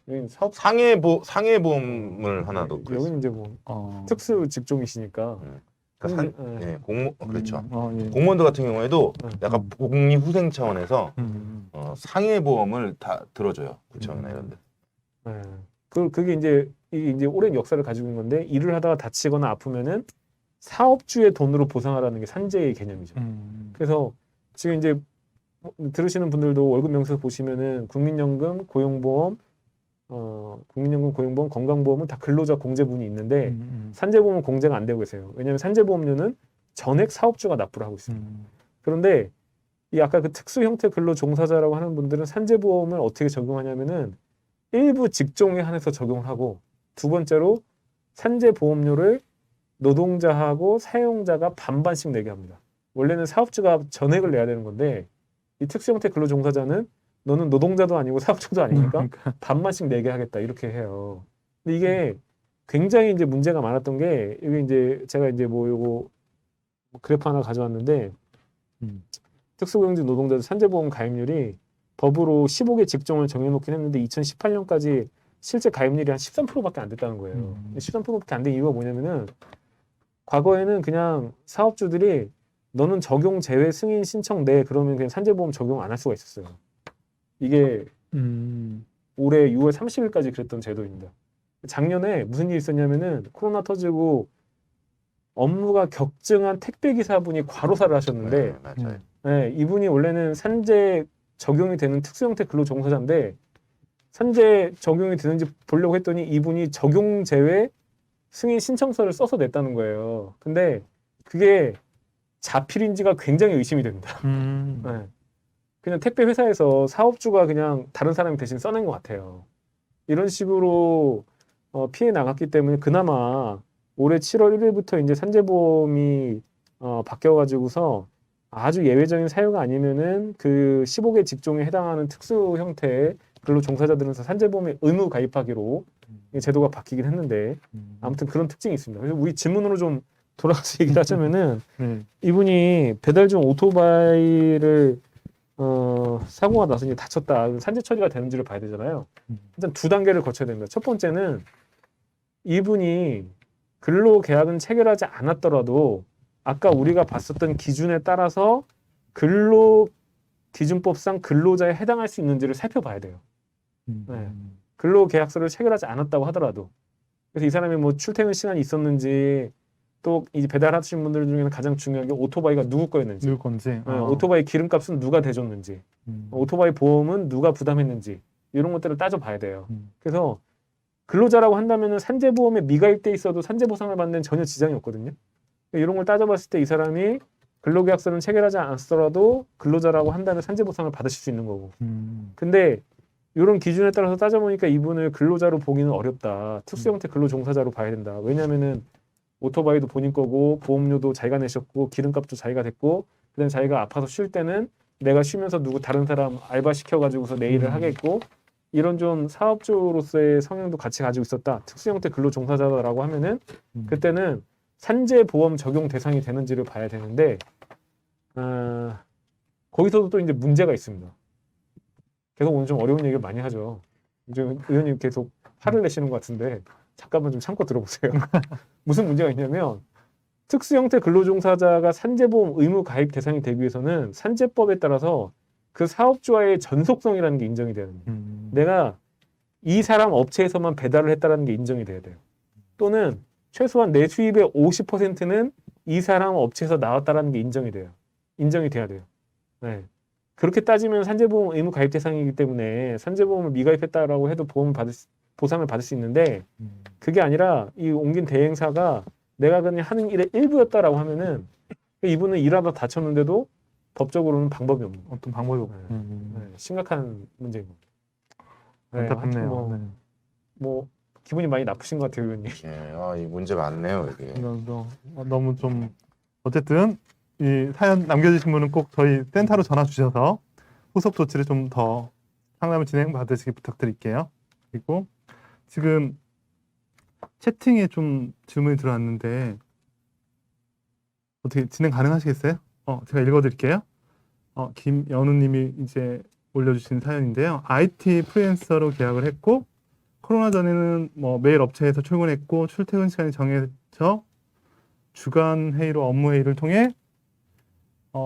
여기는 상해보험을 하나 넣고 여기는 이제 뭐 특수 직종이시니까. 그러니까 그렇죠. 예. 공무원들 같은 경우에도 약간 복리후생 차원에서 상해보험을 다 들어줘요. 구청이나 이런 데. 네. 그게 이제 오랜 역사를 가지고 있는 건데 일을 하다가 다치거나 아프면은 사업주의 돈으로 보상하라는 게 산재의 개념이죠. 그래서 지금 이제 들으시는 분들도 월급 명세 보시면은 국민연금, 고용보험, 국민연금, 고용보험, 건강보험은 다 근로자 공제분이 있는데 산재보험은 공제가 안 되고 계세요. 왜냐하면 산재보험료는 전액 사업주가 납부를 하고 있어요. 그런데 이 아까 그 특수 형태 근로 종사자라고 하는 분들은 산재보험을 어떻게 적용하냐면은 일부 직종에 한해서 적용을 하고, 두 번째로 산재보험료를 노동자하고 사용자가 반반씩 내게 합니다. 원래는 사업주가 전액을 내야 되는 건데 이 특수 형태 근로 종사자는 너는 노동자도 아니고 사업주도 아니니까 반반씩 내게 하겠다 이렇게 해요. 근데 이게 굉장히 이제 문제가 많았던 게, 이게 이제 제가 이제 뭐 요거 그래프 하나 가져왔는데 특수고용직 노동자들 산재보험 가입률이 법으로 15개 직종을 정해놓긴 했는데 2018년까지 실제 가입률이 한 13%밖에 안 됐다는 거예요. 13%밖에 안 된 이유가 뭐냐면은 과거에는 그냥 사업주들이 너는 적용 제외 승인 신청 내 그러면 그냥 산재보험 적용 안 할 수가 있었어요. 이게 올해 6월 30일까지 그랬던 제도입니다. 작년에 무슨 일이 있었냐면은 코로나 터지고 업무가 격증한 택배기사분이 과로사를 하셨는데 맞아요. 네, 이분이 원래는 산재 적용이 되는 특수형태 근로종사자인데 산재 적용이 되는지 보려고 했더니 이분이 적용 제외 승인 신청서를 써서 냈다는 거예요. 근데 그게 자필인지가 굉장히 의심이 됩니다. 네. 그냥 택배 회사에서 사업주가 그냥 다른 사람이 대신 써낸 것 같아요. 이런 식으로 피해 나갔기 때문에 그나마 올해 7월 1일부터 이제 산재보험이 바뀌어가지고서 아주 예외적인 사유가 아니면은 그 15개 직종에 해당하는 특수 형태의 근로 종사자들은 산재보험에 의무 가입하기로 제도가 바뀌긴 했는데 아무튼 그런 특징이 있습니다. 그래서 우리 질문으로 좀 돌아가서 얘기를 하자면은 이분이 배달 중 오토바이를 사고가 나서 이제 다쳤다. 산재 처리가 되는지를 봐야 되잖아요. 일단 두 단계를 거쳐야 됩니다. 첫 번째는 이분이 근로계약은 체결하지 않았더라도 아까 우리가 봤었던 기준에 따라서 근로기준법상 근로자에 해당할 수 있는지를 살펴봐야 돼요. 네. 근로계약서를 체결하지 않았다고 하더라도. 그래서 이 사람이 뭐 출퇴근 시간이 있었는지, 또 이 배달하시는 분들 중에는 가장 중요한 게 오토바이가 누구 거였는지, 누구 건지, 네, 오토바이 기름값은 누가 대줬는지, 오토바이 보험은 누가 부담했는지 이런 것들을 따져봐야 돼요. 그래서 근로자라고 한다면은 산재보험에 미가입돼 있어도 산재보상을 받는 전혀 지장이 없거든요. 이런 걸 따져봤을 때 이 사람이 근로계약서는 체결하지 않았더라도 근로자라고 한다면 산재보상을 받으실 수 있는 거고. 근데 이런 기준에 따라서 따져보니까 이분을 근로자로 보기는 어렵다. 특수형태 근로종사자로 봐야 된다. 왜냐면은 오토바이도 본인 거고 보험료도 자기가 내셨고 기름값도 자기가 됐고, 그다음에 자기가 아파서 쉴 때는 내가 쉬면서 누구 다른 사람 알바 시켜가지고서 내 일을 하겠고, 이런 좀 사업주로서의 성향도 같이 가지고 있었다. 특수형태 근로종사자라고 하면은 그때는 산재보험 적용 대상이 되는지를 봐야 되는데 거기서도 또 이제 문제가 있습니다. 계속 오늘 좀 어려운 얘기를 많이 하죠. 이제 의원님 계속 화를 내시는 것 같은데 잠깐만 좀 참고 들어보세요. 무슨 문제가 있냐면 특수형태 근로종사자가 산재보험 의무 가입 대상이 되기 위해서는 산재법에 따라서 그 사업주와의 전속성이라는 게 인정이 돼야 됩니다. 내가 이 사람 업체에서만 배달을 했다는 게 인정이 돼야 돼요. 또는 최소한 내 수입의 50%는 이 사람 업체에서 나왔다는 게 인정이 돼요. 인정이 돼야 돼요. 네. 그렇게 따지면 산재보험 의무 가입 대상이기 때문에 산재보험을 미가입했다라고 해도 보상을 받을 수 있는데, 그게 아니라 이 옮긴 대행사가 내가 그냥 하는 일의 일부였다라고 하면은 이분은 일하다 다쳤는데도 법적으로는 방법이 없는 거예요. 어떤 방법이 없고. 네, 심각한 문제인 겁니다. 안타깝네요. 뭐 기분이 많이 나쁘신 것 같아요, 의원님. 이 문제 많네요, 이게. 너무 좀 어쨌든 이 사연 남겨주신 분은 꼭 저희 센터로 전화 주셔서 후속 조치를 좀 더 상담을 진행 받으시기 부탁드릴게요. 그리고 지금 채팅에 좀 질문이 들어왔는데 어떻게 진행 가능하시겠어요? 제가 읽어드릴게요. 김연우님이 이제 올려주신 사연인데요. IT 프리랜서로 계약을 했고 코로나 전에는 뭐 매일 업체에서 출근했고 출퇴근 시간이 정해져 주간 회의로 업무 회의를 통해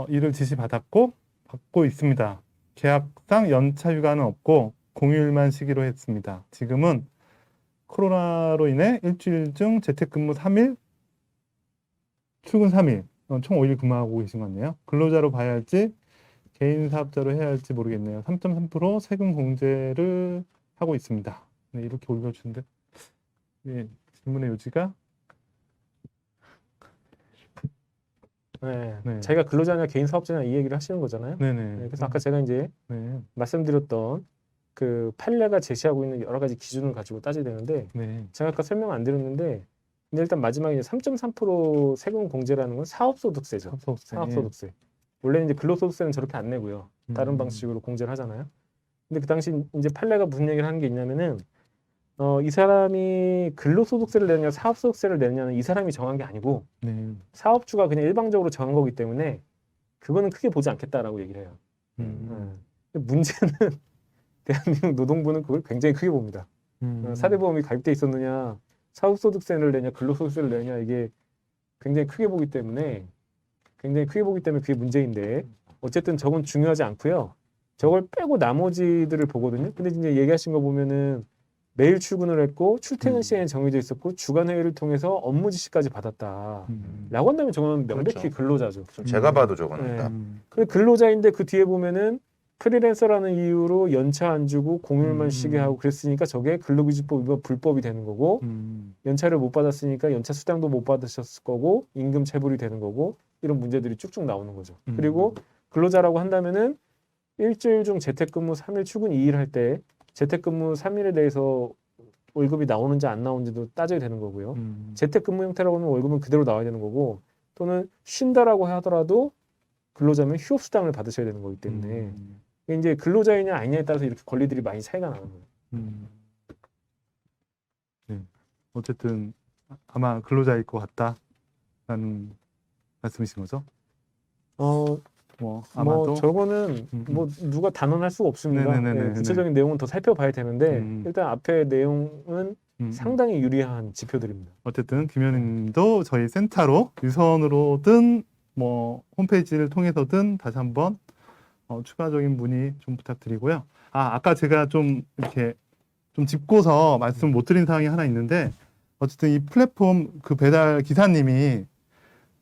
일을 지시받고 있습니다. 계약상 연차 휴가는 없고 공휴일만 시기로 했습니다. 지금은 코로나로 인해 일주일 중 재택근무 3일, 출근 3일, 총 5일 근무하고 계신 것 같네요. 근로자로 봐야 할지 개인 사업자로 해야 할지 모르겠네요. 3.3% 세금 공제를 하고 있습니다. 네, 이렇게 올려주는데 예, 질문의 요지가 네. 네. 자기가 근로자냐 개인 사업자냐 이 얘기를 하시는 거잖아요. 네네. 네, 그래서 아까 제가 이제 네, 말씀드렸던 그 판례가 제시하고 있는 여러 가지 기준을 가지고 따져야 되는데 네, 제가 아까 설명 안 드렸는데 근데 일단 마지막에 3.3% 세금 공제라는 건 사업소득세죠. 사업소득세. 사업소득세. 원래는 이제 근로소득세는 저렇게 안 내고요. 다른 음. 방식으로 공제를 하잖아요. 근데 그 당시 이제 판례가 무슨 얘기를 하는 게 있냐면은 이 사람이 근로소득세를 내느냐 사업소득세를 내느냐는 이 사람이 정한 게 아니고 네. 사업주가 그냥 일방적으로 정한 거기 때문에 그거는 크게 보지 않겠다라고 얘기를 해요. 근데 문제는 대한민국 노동부는 그걸 굉장히 크게 봅니다. 사대보험이 가입돼 있었느냐 사업소득세를 내냐 근로소득세를 내냐 이게 굉장히 크게 보기 때문에 그게 문제인데 어쨌든 저건 중요하지 않고요. 저걸 빼고 나머지들을 보거든요. 근데 이제 얘기하신 거 보면은 매일 출근을 했고 출퇴근 시간이 정해져 있었고 주간 회의를 통해서 업무 지시까지 받았다. 라고 한다면 저건 명백히 그렇죠. 근로자죠. 제가 봐도 저거는 네. 딱 근데 근로자인데 그 뒤에 보면은 프리랜서라는 이유로 연차 안 주고 공휴일만 쉬게 하고 그랬으니까 저게 근로기준법 위반 불법이 되는 거고 연차를 못 받았으니까 연차 수당도 못 받으셨을 거고 임금 체불이 되는 거고 이런 문제들이 쭉쭉 나오는 거죠. 그리고 근로자라고 한다면은 일주일 중 재택근무 3일 출근 2일 할 때 재택근무 3일에 대해서 월급이 나오는지 안 나오는지도 따져야 되는 거고요. 재택근무 형태라고 하면 월급은 그대로 나와야 되는 거고 또는 쉰다라고 하더라도 근로자면 휴업수당을 받으셔야 되는 거기 때문에 이게 이제 근로자이냐 아니냐에 따라서 이렇게 권리들이 많이 차이가 나는 거예요. 네. 어쨌든 아마 근로자일 것 같다라는 말씀이신 거죠? 뭐 아마도 뭐 저거는 뭐 누가 단언할 수가 없습니다. 네네네네. 예, 구체적인 내용은 더 살펴봐야 되는데 일단 앞에 내용은 상당히 상당히 유리한 지표들입니다. 어쨌든 김현님도 저희 센터로 유선으로든 뭐 홈페이지를 통해서든 다시 한번 추가적인 문의 좀 부탁드리고요. 아까 제가 좀 이렇게 좀 짚고서 말씀 못 드린 사항이 하나 있는데 어쨌든 이 플랫폼 그 배달 기사님이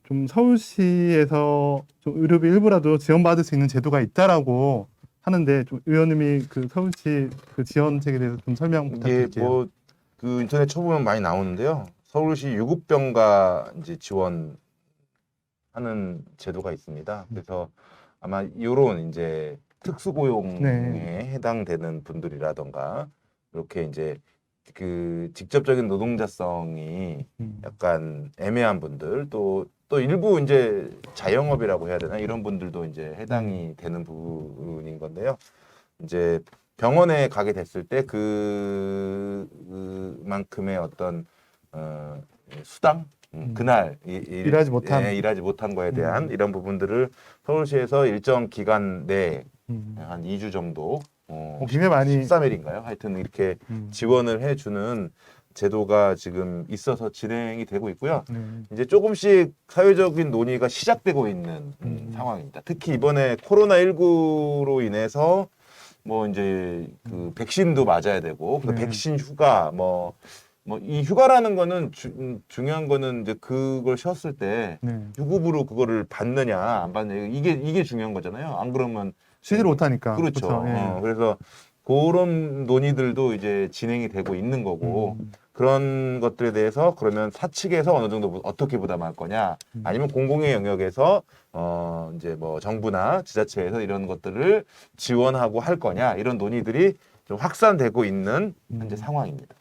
좀 서울시에서 좀 의료비 일부라도 지원받을 수 있는 제도가 있다라고 하는데 좀 의원님이 그 서울시 그 지원책에 대해서 좀 설명 이게 부탁드릴게요. 뭐 그 인터넷 쳐보면 많이 나오는데요. 서울시 유급병가 이제 지원하는 제도가 있습니다. 그래서 아마 이런 이제 특수고용에 네. 해당되는 분들이라던가 이렇게 이제 그 직접적인 노동자성이 약간 애매한 분들 또 일부 이제 자영업이라고 해야 되나 이런 분들도 이제 해당이 되는 부분인 건데요. 이제 병원에 가게 됐을 때 그만큼의 어떤 수당 그날 일하지 못한 일하지 못한 거에 대한 이런 부분들을 서울시에서 일정 기간 내에 한 2주 정도 굉장히 많이 13일인가요? 하여튼 이렇게 지원을 해주는 제도가 지금 있어서 진행이 되고 있고요. 이제 조금씩 사회적인 논의가 시작되고 있는 상황입니다. 특히 이번에 코로나19로 인해서 뭐 이제 그 백신도 맞아야 되고 그 백신 휴가 뭐 이 휴가라는 거는 중요한 거는 이제 그걸 쉬었을 때 유급으로 그거를 받느냐 안 받느냐 이게 중요한 거잖아요. 안 그러면 쉬지를 못하니까. 그렇죠. 예. 그래서 그런 논의들도 이제 진행이 되고 있는 거고 그런 것들에 대해서 그러면 사측에서 어느 정도 어떻게 부담할 거냐 아니면 공공의 영역에서 이제 뭐 정부나 지자체에서 이런 것들을 지원하고 할 거냐 이런 논의들이 좀 확산되고 있는 현재 상황입니다.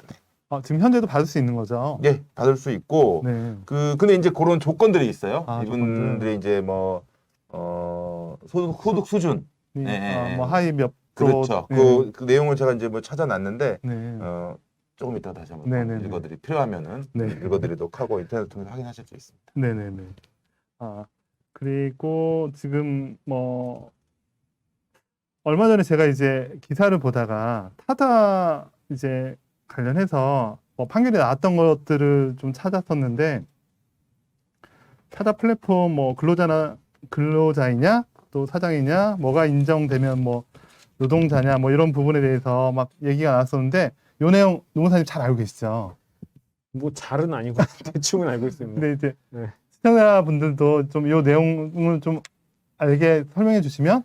지금 현재도 받을 수 있는 거죠? 예, 받을 수 있고 네. 근데 이제 그런 조건들이 있어요. 조건들. 이분들이 이제 뭐 소득 수준 뭐 하위 몇 그렇죠. 네. 그 내용을 제가 이제 뭐 찾아놨는데 네. 조금 이따 다시 한번 네네네. 읽어드리 필요하면은 네. 읽어드리도록 하고 인터넷 통해서 확인하실 수 있습니다. 네네네. 그리고 지금 뭐 얼마 전에 제가 이제 기사를 보다가 타다 이제 관련해서 뭐 판결이 나왔던 것들을 좀 찾았었는데 타다 플랫폼 뭐 근로자이냐 또 사장이냐 뭐가 인정되면 뭐 노동자냐 뭐 이런 부분에 대해서 막 얘기가 나왔었는데 요 내용 노무사님 잘 알고 계시죠? 뭐 잘은 아니고 대충은 알고 있습니다. 근데 이제 네. 시청자분들도 좀 요 내용을 좀 알게 설명해 주시면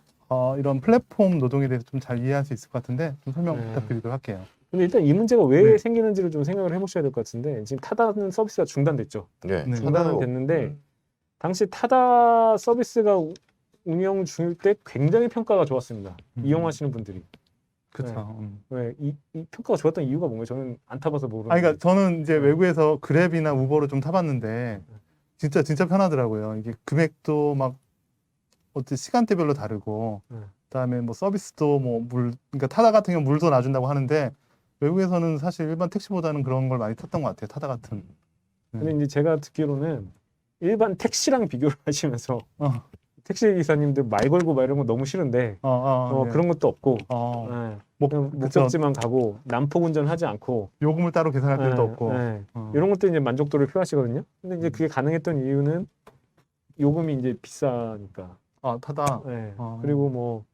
이런 플랫폼 노동에 대해서 좀 잘 이해할 수 있을 것 같은데 좀 설명 네. 부탁드리도록 할게요. 근데 일단 이 문제가 왜 네. 생기는지를 좀 생각을 해보셔야 될 것 같은데 지금 타다는 서비스가 중단됐죠. 네. 네. 중단은 됐는데 당시 타다 서비스가 운영 중일 때 굉장히 평가가 좋았습니다. 이용하시는 분들이. 그렇죠. 왜 이 평가가 좋았던 이유가 뭔가요? 저는 안 타봐서 모르는데. 아니, 그러니까 저는 이제 네. 외국에서 그랩이나 우버를 좀 타봤는데 진짜 편하더라고요. 이게 금액도 막 어째 시간대별로 다르고 그다음에 뭐 서비스도 그러니까 타다 같은 경우 물도 놔준다고 하는데 외국에서는 사실 일반 택시보다는 그런 걸 많이 탔던 것 같아요. 타다 같은. 근데 이제 제가 듣기로는 일반 택시랑 비교를 하시면서 어. 택시 기사님들 말 걸고 막 이런 거 너무 싫은데 네. 그런 것도 없고 뭐 그냥 그쵸. 목적지만 가고 난폭 운전하지 않고 요금을 따로 계산할 필요도 없고. 이런 것도 이제 만족도를 표하시거든요. 근데 이제 그게 가능했던 이유는 요금이 이제 비싸니까. 타다. 그리고 뭐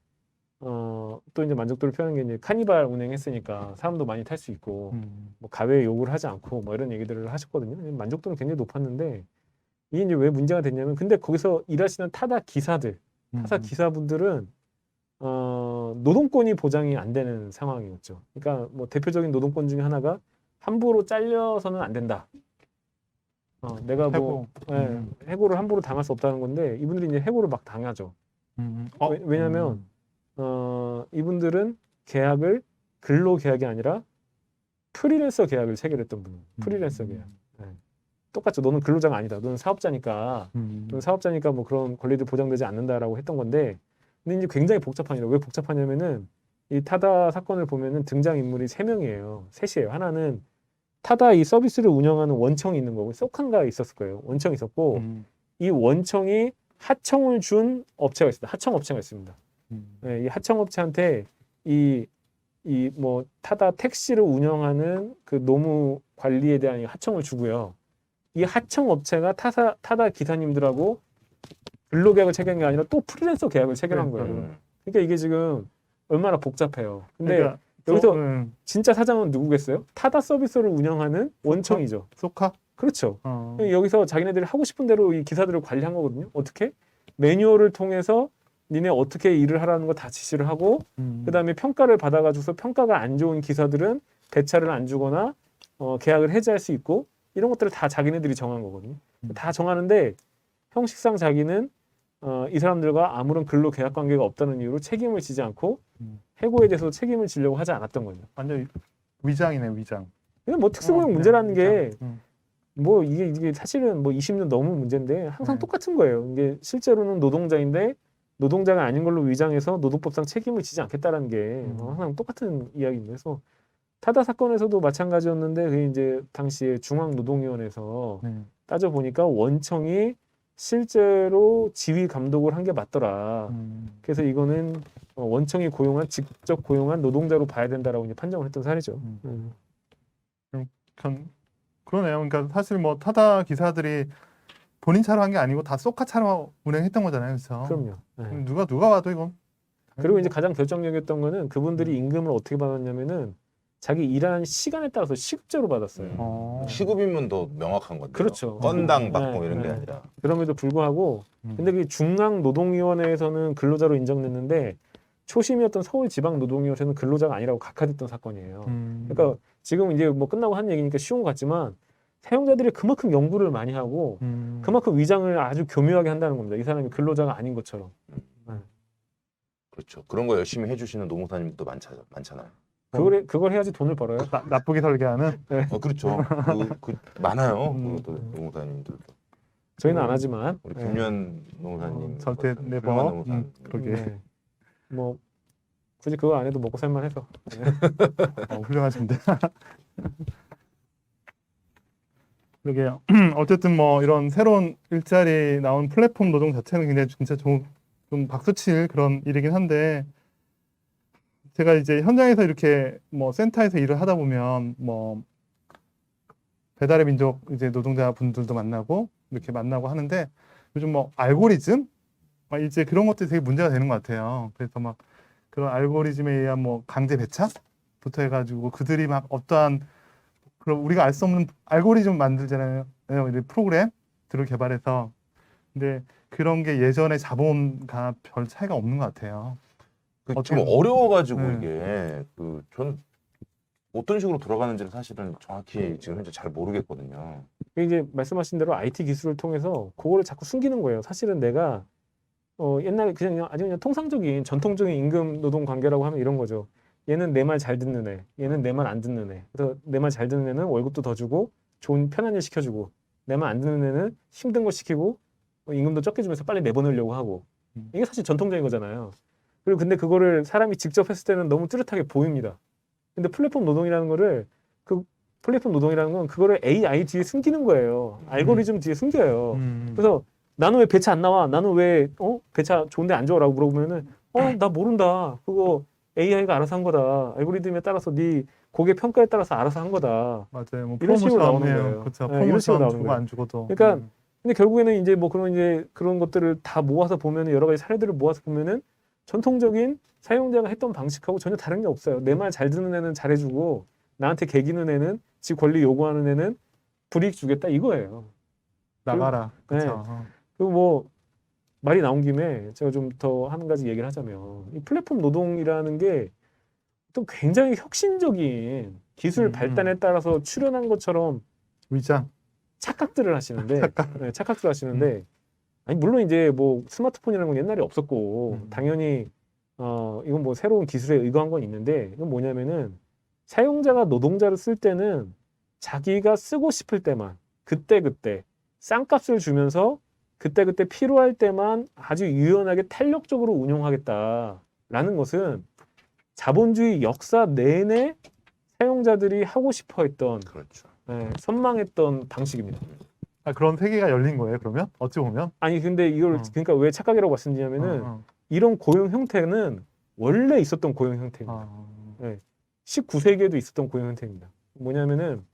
또 이제 만족도를 표하는 게 이제 카니발 운행했으니까 사람도 많이 탈 수 있고 뭐 가외 요구를 하지 않고 뭐 이런 얘기들을 하셨거든요. 만족도는 굉장히 높았는데 이게 이제 왜 문제가 됐냐면 근데 거기서 일하시는 타다 기사들, 타사 기사분들은 노동권이 보장이 안 되는 상황이었죠. 그러니까 뭐 대표적인 노동권 중에 하나가 함부로 잘려서는 안 된다. 내가 뭐 해고를 함부로 당할 수 없다는 건데 이분들이 이제 해고를 막 당하죠. 왜냐하면 이분들은 계약을 근로 계약이 아니라 프리랜서 계약을 체결했던 분이에요. 프리랜서 계약. 똑같죠. 너는 근로자가 아니다. 너는 사업자니까. 너는 사업자니까 뭐 그런 권리들 보장되지 않는다라고 했던 건데, 근데 이제 굉장히 복잡하니라. 왜 복잡하냐면은 이 타다 사건을 보면은 등장 인물이 3명이에요. 셋이에요. 하나는 타다 이 서비스를 운영하는 원청이 있는 거고, 쏘칸가 있었을 거예요. 원청이 있었고, 이 원청이 하청을 준 업체가 있습니다. 하청 업체가 있습니다. 이 하청 업체한테 뭐 타다 택시를 운영하는 그 노무 관리에 대한 하청을 주고요. 이 하청 업체가 타다 기사님들하고 근로계약을 체결한 게 아니라 또 프리랜서 계약을 체결한 거예요. 그러니까 이게 지금 얼마나 복잡해요. 근데 그러니까 여기서 진짜 사장은 누구겠어요? 타다 서비스를 운영하는 원청이죠. 소카? 그렇죠. 여기서 자기네들이 하고 싶은 대로 이 기사들을 관리한 거거든요. 어떻게? 매뉴얼을 통해서 니네 어떻게 일을 하라는 거 다 지시를 하고 그다음에 평가를 받아가지고서 평가가 안 좋은 기사들은 배차를 안 주거나 계약을 해지할 수 있고 이런 것들을 다 자기네들이 정한 거거든요. 다 정하는데 형식상 자기는 이 사람들과 아무런 근로 계약 관계가 없다는 이유로 책임을 지지 않고 해고에 대해서 책임을 지려고 하지 않았던 거죠. 완전 위장이네, 위장. 근데 뭐 특수고용 문제라는 게 위장. 뭐 이게 사실은 뭐 20년 넘은 문제인데 항상 똑같은 거예요. 이게 실제로는 노동자인데 노동자가 아닌 걸로 위장해서 노동법상 책임을 지지 않겠다라는 게 항상 똑같은 이야기입니다. 그래서 타다 사건에서도 마찬가지였는데 그게 이제 당시에 중앙노동위원회에서 따져 보니까 원청이 실제로 지휘 감독을 한 게 맞더라. 그래서 이거는 원청이 직접 고용한 노동자로 봐야 된다라고 이제 판정을 했던 사례죠. 그러네요. 그러니까 사실 뭐 타다 기사들이 본인 차로 한 게 아니고 다 쏘카 차로 운행했던 거잖아요. 그렇죠? 그럼요. 누가 와도 이건. 그리고 이제 가장 결정적이었던 거는 그분들이 임금을 어떻게 받았냐면은 자기 일하는 시간에 따라서 시급제로 받았어요. 시급이면 더 명확한 건데. 그렇죠. 건당 받고 이런 게 아니라. 그럼에도 불구하고 근데 그 중앙노동위원회에서는 근로자로 인정됐는데 초심이었던 서울지방노동위원회는 근로자가 아니라고 각하됐던 사건이에요. 그러니까 지금 이제 뭐 끝나고 한 얘기니까 쉬운 것 같지만 사용자들이 그만큼 연구를 많이 하고 그만큼 위장을 아주 교묘하게 한다는 겁니다. 이 사람이 근로자가 아닌 것처럼. 그렇죠. 그런 거 열심히 해주시는 노무사님도 많잖아요. 그걸 해야지 돈을 벌어요. 나쁘게 설계하는. 그렇죠. 많아요. 그것도 노무사님들도. 저희는 안 하지만 우리 김유한 노무사님, 절대 네버. 훌륭한 노무사님. 그러게. 뭐 굳이 그거 안 해도 먹고 살만해서. 훌륭하신데. 그러게요. 어쨌든 뭐 이런 새로운 일자리 나온 플랫폼 노동 자체는 굉장히 진짜 좀 박수칠 그런 일이긴 한데 제가 이제 현장에서 이렇게 뭐 센터에서 일을 하다 보면 뭐 배달의 민족 이제 노동자 분들도 만나고 이렇게 만나고 하는데 요즘 뭐 알고리즘 막 이제 그런 것들이 되게 문제가 되는 것 같아요. 그래서 막 그런 알고리즘에 의한 뭐 강제 배차부터 해가지고 그들이 막 어떠한 그럼 우리가 알 수 없는 알고리즘 만들잖아요. 프로그램들을 개발해서 근데 그런 게 예전에 자본과 별 차이가 없는 것 같아요. 좀 어떻게- 어려워가지고 네. 이게 전 어떤 식으로 돌아가는지를 사실은 정확히 지금 현재 잘 모르겠거든요. 이제 말씀하신 대로 IT 기술을 통해서 그거를 자꾸 숨기는 거예요. 사실은 내가 옛날에 그냥 아주 그냥 통상적인 전통적인 임금 노동 관계라고 하면 이런 거죠. 얘는 내 말 잘 듣는 애, 얘는 내 말 안 듣는 애. 그래서 내 말 잘 듣는 애는 월급도 더 주고 좋은 편한 일 시켜주고, 내 말 안 듣는 애는 힘든 거 시키고 임금도 적게 주면서 빨리 내보내려고 하고. 이게 사실 전통적인 거잖아요. 그리고 근데 그거를 사람이 직접 했을 때는 너무 뚜렷하게 보입니다. 근데 플랫폼 노동이라는 거를 플랫폼 노동이라는 건 그거를 AI 뒤에 숨기는 거예요. 알고리즘 뒤에 숨겨요. 그래서 나는 왜 배차 안 나와? 나는 왜 배차 좋은데 안 줘라고 물어보면은 나 모른다. 그거 AI가 알아서 한 거다. 알고리즘에 따라서 네 고객 평가에 따라서 알아서 한 거다. 맞아요. 뭐 이런 식으로 나오는 프로모션이에요. 거예요. 그렇죠. 네, 이런 식으로 프로모션 나오는 주고 거예요. 안 주고도. 그러니까 근데 결국에는 이제 뭐 그런 것들을 다 모아서 보면은 여러 가지 사례들을 모아서 보면은 전통적인 사용자가 했던 방식하고 전혀 다른 게 없어요. 내 말 잘 듣는 애는 잘해주고 나한테 개기는 애는 지 권리 요구하는 애는 불이익 주겠다 이거예요. 나가라. 네. 그렇죠. 그리고 뭐 말이 나온 김에 제가 좀 더 한 가지 얘기를 하자면 이 플랫폼 노동이라는 게 또 굉장히 혁신적인 기술 발달에 따라서 출현한 것처럼 위장. 착각들을 하시는데 네, 착각들을 하시는데 아니 물론 이제 뭐 스마트폰이라는 건 옛날에 없었고 당연히 이건 뭐 새로운 기술에 의거한 건 있는데 이건 뭐냐면은 사용자가 노동자를 쓸 때는 자기가 쓰고 싶을 때만 그때그때 싼값을 주면서 그때그때 필요할 때만 아주 유연하게 탄력적으로 운용하겠다라는 것은 자본주의 역사 내내 사용자들이 하고 싶어 했던 그렇죠. 선망했던 방식입니다. 그런 세계가 열린 거예요. 그러면 어찌 보면. 아니 근데 이걸 그러니까 왜 착각이라고 말씀드리냐면은 이런 고용 형태는 원래 있었던 고용 형태입니다. 19세기에도 있었던 고용 형태입니다. 뭐냐면은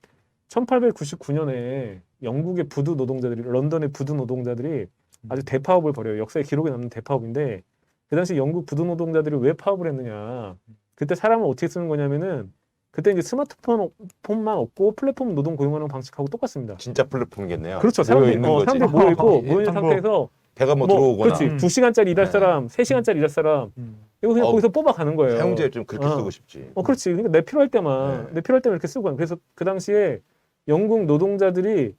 1899년에 영국의 부두 노동자들이 런던의 부두 노동자들이 아주 대파업을 벌여요. 역사에 기록에 남는 대파업인데 그 당시 영국 부두 노동자들이 왜 파업을 했느냐? 그때 사람을 어떻게 쓰는 거냐면은 그때 이제 스마트폰만 없고 플랫폼 노동 고용하는 방식하고 똑같습니다. 진짜 플랫폼이겠네요. 그렇죠. 모여 있는 거지. 사람들이 모여 있고 모여 있는 상태에서 배가 뭐 들어오거나. 그렇지. 2시간짜리 일할 네. 사람, 3시간짜리 일할 사람 이거 그냥 거기서 뽑아가는 거예요. 사용자를 좀 그렇게 쓰고 싶지. 그렇지. 그러니까 내 필요할 때만 이렇게 쓰고 가는. 그래서 그 당시에 영국 노동자들이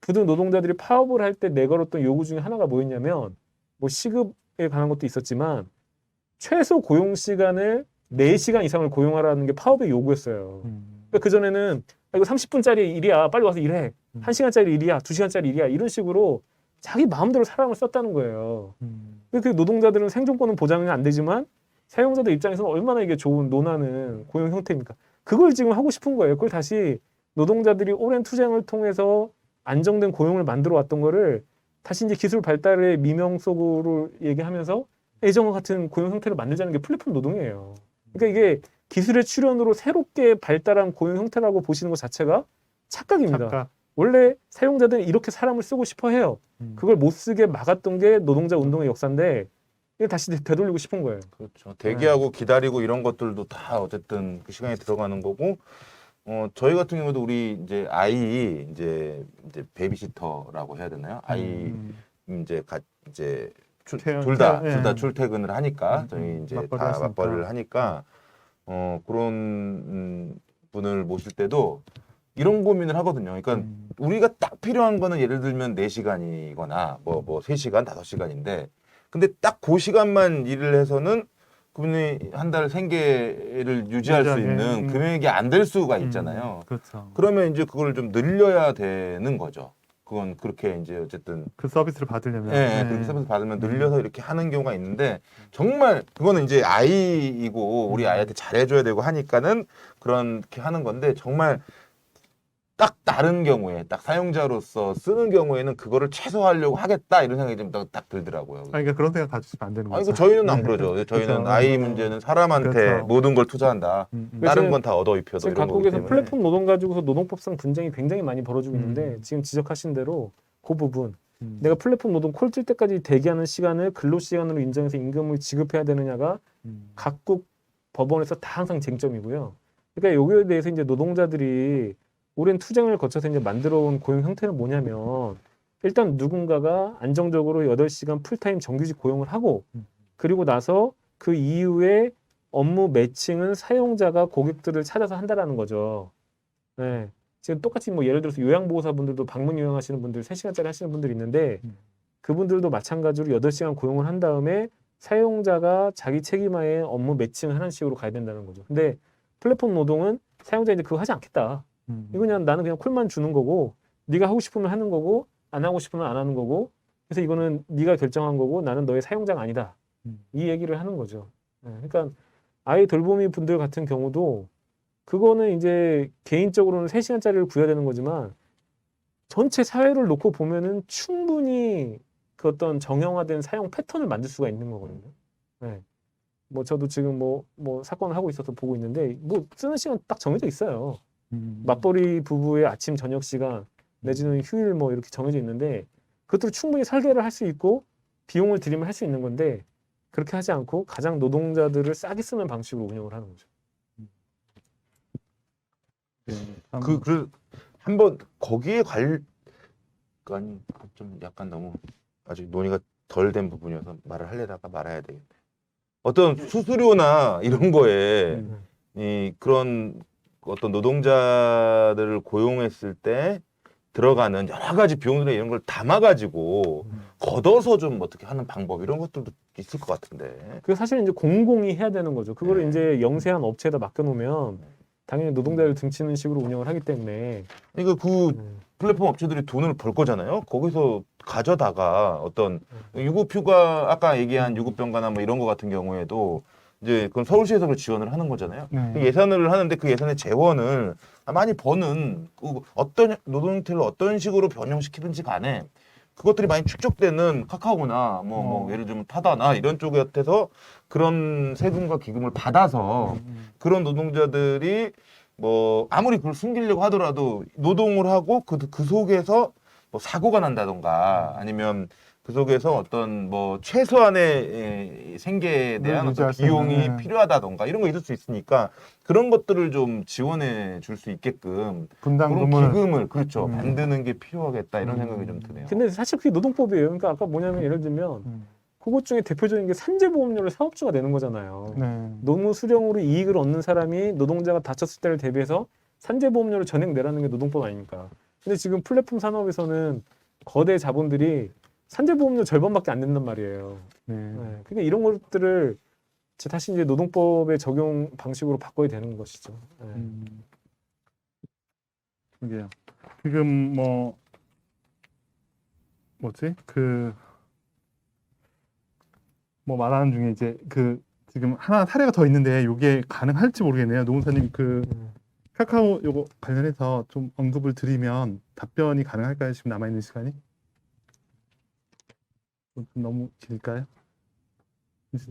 부두 노동자들이 파업을 할 때 내걸었던 요구 중에 하나가 뭐였냐면 뭐 시급에 관한 것도 있었지만 최소 고용 시간을 4시간 이상을 고용하라는 게 파업의 요구였어요. 그러니까 그전에는 이거 30분짜리 일이야. 빨리 와서 일해. 1시간짜리 일이야. 2시간짜리 일이야. 이런 식으로 자기 마음대로 사람을 썼다는 거예요. 그 노동자들은 생존권은 보장이 안 되지만 사용자들 입장에서는 얼마나 이게 좋은 논하는 고용 형태입니까? 그걸 지금 하고 싶은 거예요. 그걸 다시 노동자들이 오랜 투쟁을 통해서 안정된 고용을 만들어 왔던 거를 다시 이제 기술 발달의 미명 속으로 얘기하면서 예전과 같은 고용 형태를 만들자는 게 플랫폼 노동이에요. 그러니까 이게 기술의 출현으로 새롭게 발달한 고용 형태라고 보시는 것 자체가 착각입니다. 착각. 원래 사용자들은 이렇게 사람을 쓰고 싶어 해요. 그걸 못 쓰게 막았던 게 노동자 운동의 역사인데 이걸 다시 되돌리고 싶은 거예요. 그렇죠. 대기하고 기다리고 이런 것들도 다 어쨌든 그 시간에 들어가는 거고. 저희 같은 경우도 우리 이제 아이 이제 베이비시터라고 해야 되나요? 아이 이제 둘 다 출퇴근을 하니까 저희 이제 다 맞벌이를 하니까 그런 분을 모실 때도 이런 고민을 하거든요. 그러니까 우리가 딱 필요한 거는 예를 들면 4시간이거나 뭐 3시간, 5시간인데 근데 딱 그 시간만 일을 해서는 그분이 한 달 생계를 유지할 수 있는 금액이 안 될 수가 있잖아요. 그렇죠. 그러면 이제 그걸 좀 늘려야 되는 거죠. 그건 그렇게 이제 어쨌든 그 서비스를 받으려면 그렇게 서비스 받으면 늘려서 이렇게 하는 경우가 있는데 정말 그거는 이제 아이이고 우리 아이한테 잘해줘야 되고 하니까는 그렇게 하는 건데 정말 딱 다른 경우에 딱 사용자로서 쓰는 경우에는 그거를 최소화하려고 하겠다 이런 생각이 좀 딱 들더라고요. 그러니까 그런 생각 가지시면 안 되는 거죠. 아니, 저희는 안 그러죠. 저희는 그렇죠. 아이 문제는 사람한테 그렇죠. 모든 걸 투자한다. 다른 건 다 얻어 입혀도 지금 이런 거기 각국에서 때문에. 플랫폼 노동 가지고서 노동법상 분쟁이 굉장히 많이 벌어지고 있는데 지금 지적하신 대로 그 부분 내가 플랫폼 노동 콜 뜰 때까지 대기하는 시간을 근로시간으로 인정해서 임금을 지급해야 되느냐가 각국 법원에서 다 항상 쟁점이고요. 그러니까 여기에 대해서 이제 노동자들이 오랜 투쟁을 거쳐서 이제 만들어온 고용 형태는 뭐냐면 일단 누군가가 안정적으로 8시간 풀타임 정규직 고용을 하고 그리고 나서 그 이후에 업무 매칭은 사용자가 고객들을 찾아서 한다라는 거죠. 네. 지금 똑같이 뭐 예를 들어서 요양보호사분들도 방문 요양하시는 분들 3시간짜리 하시는 분들이 있는데 그분들도 마찬가지로 8시간 고용을 한 다음에 사용자가 자기 책임하에 업무 매칭을 하는 식으로 가야 된다는 거죠. 근데 플랫폼 노동은 사용자 이제 그거 하지 않겠다. 이거 그냥 나는 그냥 콜만 주는 거고 네가 하고 싶으면 하는 거고 안 하고 싶으면 안 하는 거고 그래서 이거는 네가 결정한 거고 나는 너의 사용자가 아니다. 이 얘기를 하는 거죠. 네. 그러니까 아이 돌보미 분들 같은 경우도 그거는 이제 개인적으로는 3시간짜리를 구해야 되는 거지만 전체 사회를 놓고 보면은 충분히 그 어떤 정형화된 사용 패턴을 만들 수가 있는 거거든요. 네. 뭐 저도 지금 뭐 사건을 하고 있어서 보고 있는데 뭐 쓰는 시간 딱 정해져 있어요. 맞벌이 부부의 아침 저녁 시간 내지는 휴일 뭐 이렇게 정해져 있는데 그것들을 충분히 설계를 할 수 있고 비용을 들이면 할 수 있는 건데 그렇게 하지 않고 가장 노동자들을 싸게 쓰는 방식으로 운영을 하는 거죠. 그 한번 거기에 아니 좀 약간 너무 아직 논의가 덜 된 부분이어서 말을 하려다가 말아야 되겠네. 어떤 수수료나 이런 거에 이 그런 어떤 노동자들을 고용했을 때 들어가는 여러 가지 비용들이나 이런 걸 담아가지고 걷어서 좀 어떻게 하는 방법 이런 것들도 있을 것 같은데. 그 사실 이제 공공이 해야 되는 거죠. 그거를 이제 영세한 업체에다 맡겨놓으면 당연히 노동자를 등치는 식으로 운영을 하기 때문에. 그러니까 그 플랫폼 업체들이 돈을 벌 거잖아요. 거기서 가져다가 어떤 유급휴가 아까 얘기한 유급병가나 뭐 이런 거 같은 경우에도 이제 그건 서울시에서 그걸 지원을 하는 거잖아요. 그 예산을 하는데 그 예산의 재원을 많이 버는 그 어떤 노동 형태를 어떤 식으로 변형시키든지 간에 그것들이 많이 축적되는 카카오나 뭐 예를 들면 타다나 이런 쪽에서 그런 세금과 기금을 받아서 그런 노동자들이 뭐 아무리 그걸 숨기려고 하더라도 노동을 하고 그 속에서 뭐 사고가 난다던가 아니면 그 속에서 어떤 뭐 최소한의 생계에 대한 어떤 비용이 필요하다던가 이런 거 있을 수 있으니까 그런 것들을 좀 지원해 줄 수 있게끔 그런 기금을 그렇죠 만드는 게 필요하겠다 이런 생각이 좀 드네요. 근데 사실 그게 노동법이에요. 그러니까 아까 뭐냐면 예를 들면 그것 중에 대표적인 게 산재보험료를 사업주가 내는 거잖아요. 노무 수령으로 이익을 얻는 사람이 노동자가 다쳤을 때를 대비해서 산재보험료를 전액 내라는 게 노동법 아닙니까? 근데 지금 플랫폼 산업에서는 거대 자본들이 산재보험료 절반밖에 안 낸단 말이에요. 그러니까 이런 것들을 다시 이제 노동법의 적용 방식으로 바꿔야 되는 것이죠. 그게요. 지금 뭐지? 뭐 말하는 중에 이제 지금 하나 사례가 더 있는데 이게 가능할지 모르겠네요. 노무사님 카카오 요거 관련해서 좀 언급을 드리면 답변이 가능할까요? 지금 남아 있는 시간이? 좀 너무 길까요?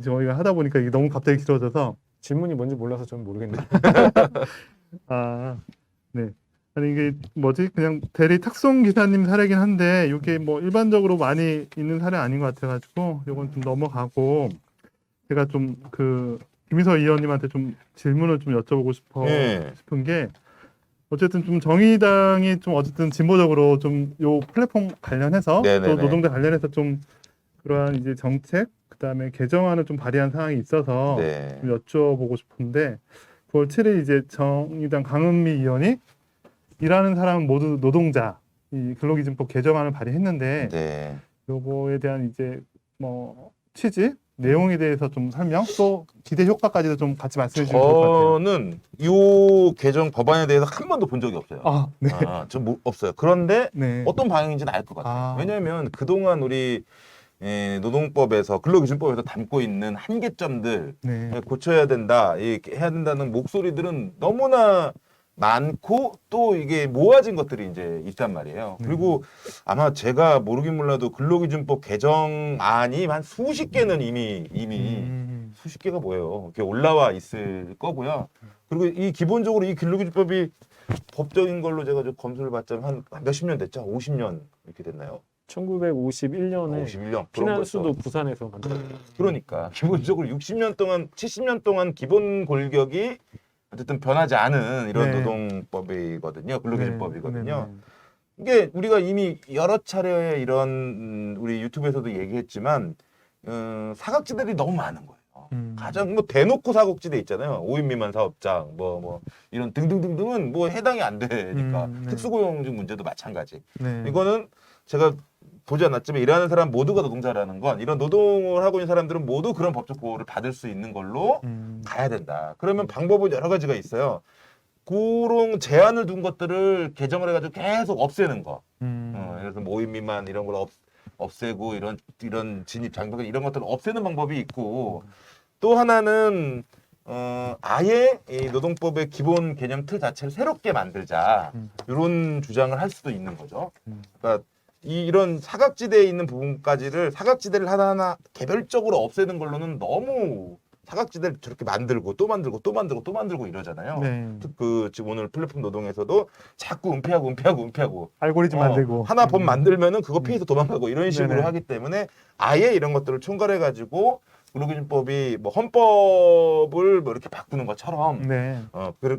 저희가 하다 보니까 이게 너무 갑자기 길어져서 질문이 뭔지 몰라서 좀 모르겠네요. 네. 아니 이게 뭐지? 그냥 대리 탁송 기사님 사례긴 한데 이게 뭐 일반적으로 많이 있는 사례 아닌 것 같아가지고 이건 좀 넘어가고 제가 좀 김희서 의원님한테 좀 질문을 좀 여쭤보고 싶은 게 어쨌든 좀 정의당이 좀 어쨌든 진보적으로 좀 요 플랫폼 관련해서 또 노동자 관련해서 좀 그러한 이제 정책 그다음에 개정안을 좀 발의한 상황이 있어서 좀 여쭤보고 싶은데 9월 7일 이제 정의당 강은미 의원이 일하는 사람은 모두 노동자 이 근로기준법 개정안을 발의했는데 요거에 대한 이제 뭐 취지 내용에 대해서 좀 설명 또 기대 효과까지도 좀 같이 말씀해 주시면 좋을 것 같아요. 저는 이 개정 법안에 대해서 한 번도 본 적이 없어요. 네. 전 없어요. 그런데 네. 어떤 방향인지는 알 것 같아요. 왜냐하면 그동안 우리 노동법에서 근로기준법에서 담고 있는 한계점들 고쳐야 된다, 해야 된다는 목소리들은 너무나 많고 또 이게 모아진 것들이 이제 있단 말이에요. 그리고 아마 제가 모르긴 몰라도 근로기준법 개정안이 한 수십 개는 이미 수십 개가 뭐예요? 이렇게 올라와 있을 거고요. 그리고 이 기본적으로 이 근로기준법이 법적인 걸로 제가 좀 검수를 받자면 한 몇십 년 됐죠? 50년 이렇게 됐나요? 1951년에 51년 피난수도 부산에서 만들었어요. 그러니까 기본적으로 60년 동안 70년 동안 기본 골격이 어쨌든 변하지 않은 이런 노동법이거든요. 근로기준법이거든요. 이게 우리가 이미 여러 차례 이런 우리 유튜브에서도 얘기했지만 사각지대들이 너무 많은 거예요. 가장 뭐 대놓고 사각지대 있잖아요. 5인 미만 사업장 뭐 이런 등등등등은 뭐 해당이 안 되니까 네. 특수고용직 문제도 마찬가지. 네. 이거는 제가 보지 않았지만 일하는 사람 모두가 노동자라는 건 이런 노동을 하고 있는 사람들은 모두 그런 법적 보호를 받을 수 있는 걸로 가야 된다. 그러면 방법은 여러 가지가 있어요. 그런 제한을 둔 것들을 개정을 해가지고 계속 없애는 거. 예를 들어서 5인 미만 이런 걸 없애고 이런 진입 장벽 이런 것들을 없애는 방법이 있고 또 하나는 아예 이 노동법의 기본 개념 틀 자체를 새롭게 만들자 이런 주장을 할 수도 있는 거죠. 그러니까 이런 사각지대에 있는 부분까지를 사각지대를 하나하나 개별적으로 없애는 걸로는 너무 사각지대를 저렇게 만들고 또 만들고 또 만들고 또 만들고 이러잖아요. 네. 그 지금 오늘 플랫폼 노동에서도 자꾸 은폐하고 알고리즘 만들고 하나 법 만들면은 그거 피해서 도망가고 이런 식으로 네네. 하기 때문에 아예 이런 것들을 총괄해 가지고 근로기준법이 뭐 헌법을 뭐 이렇게 바꾸는 것처럼 네.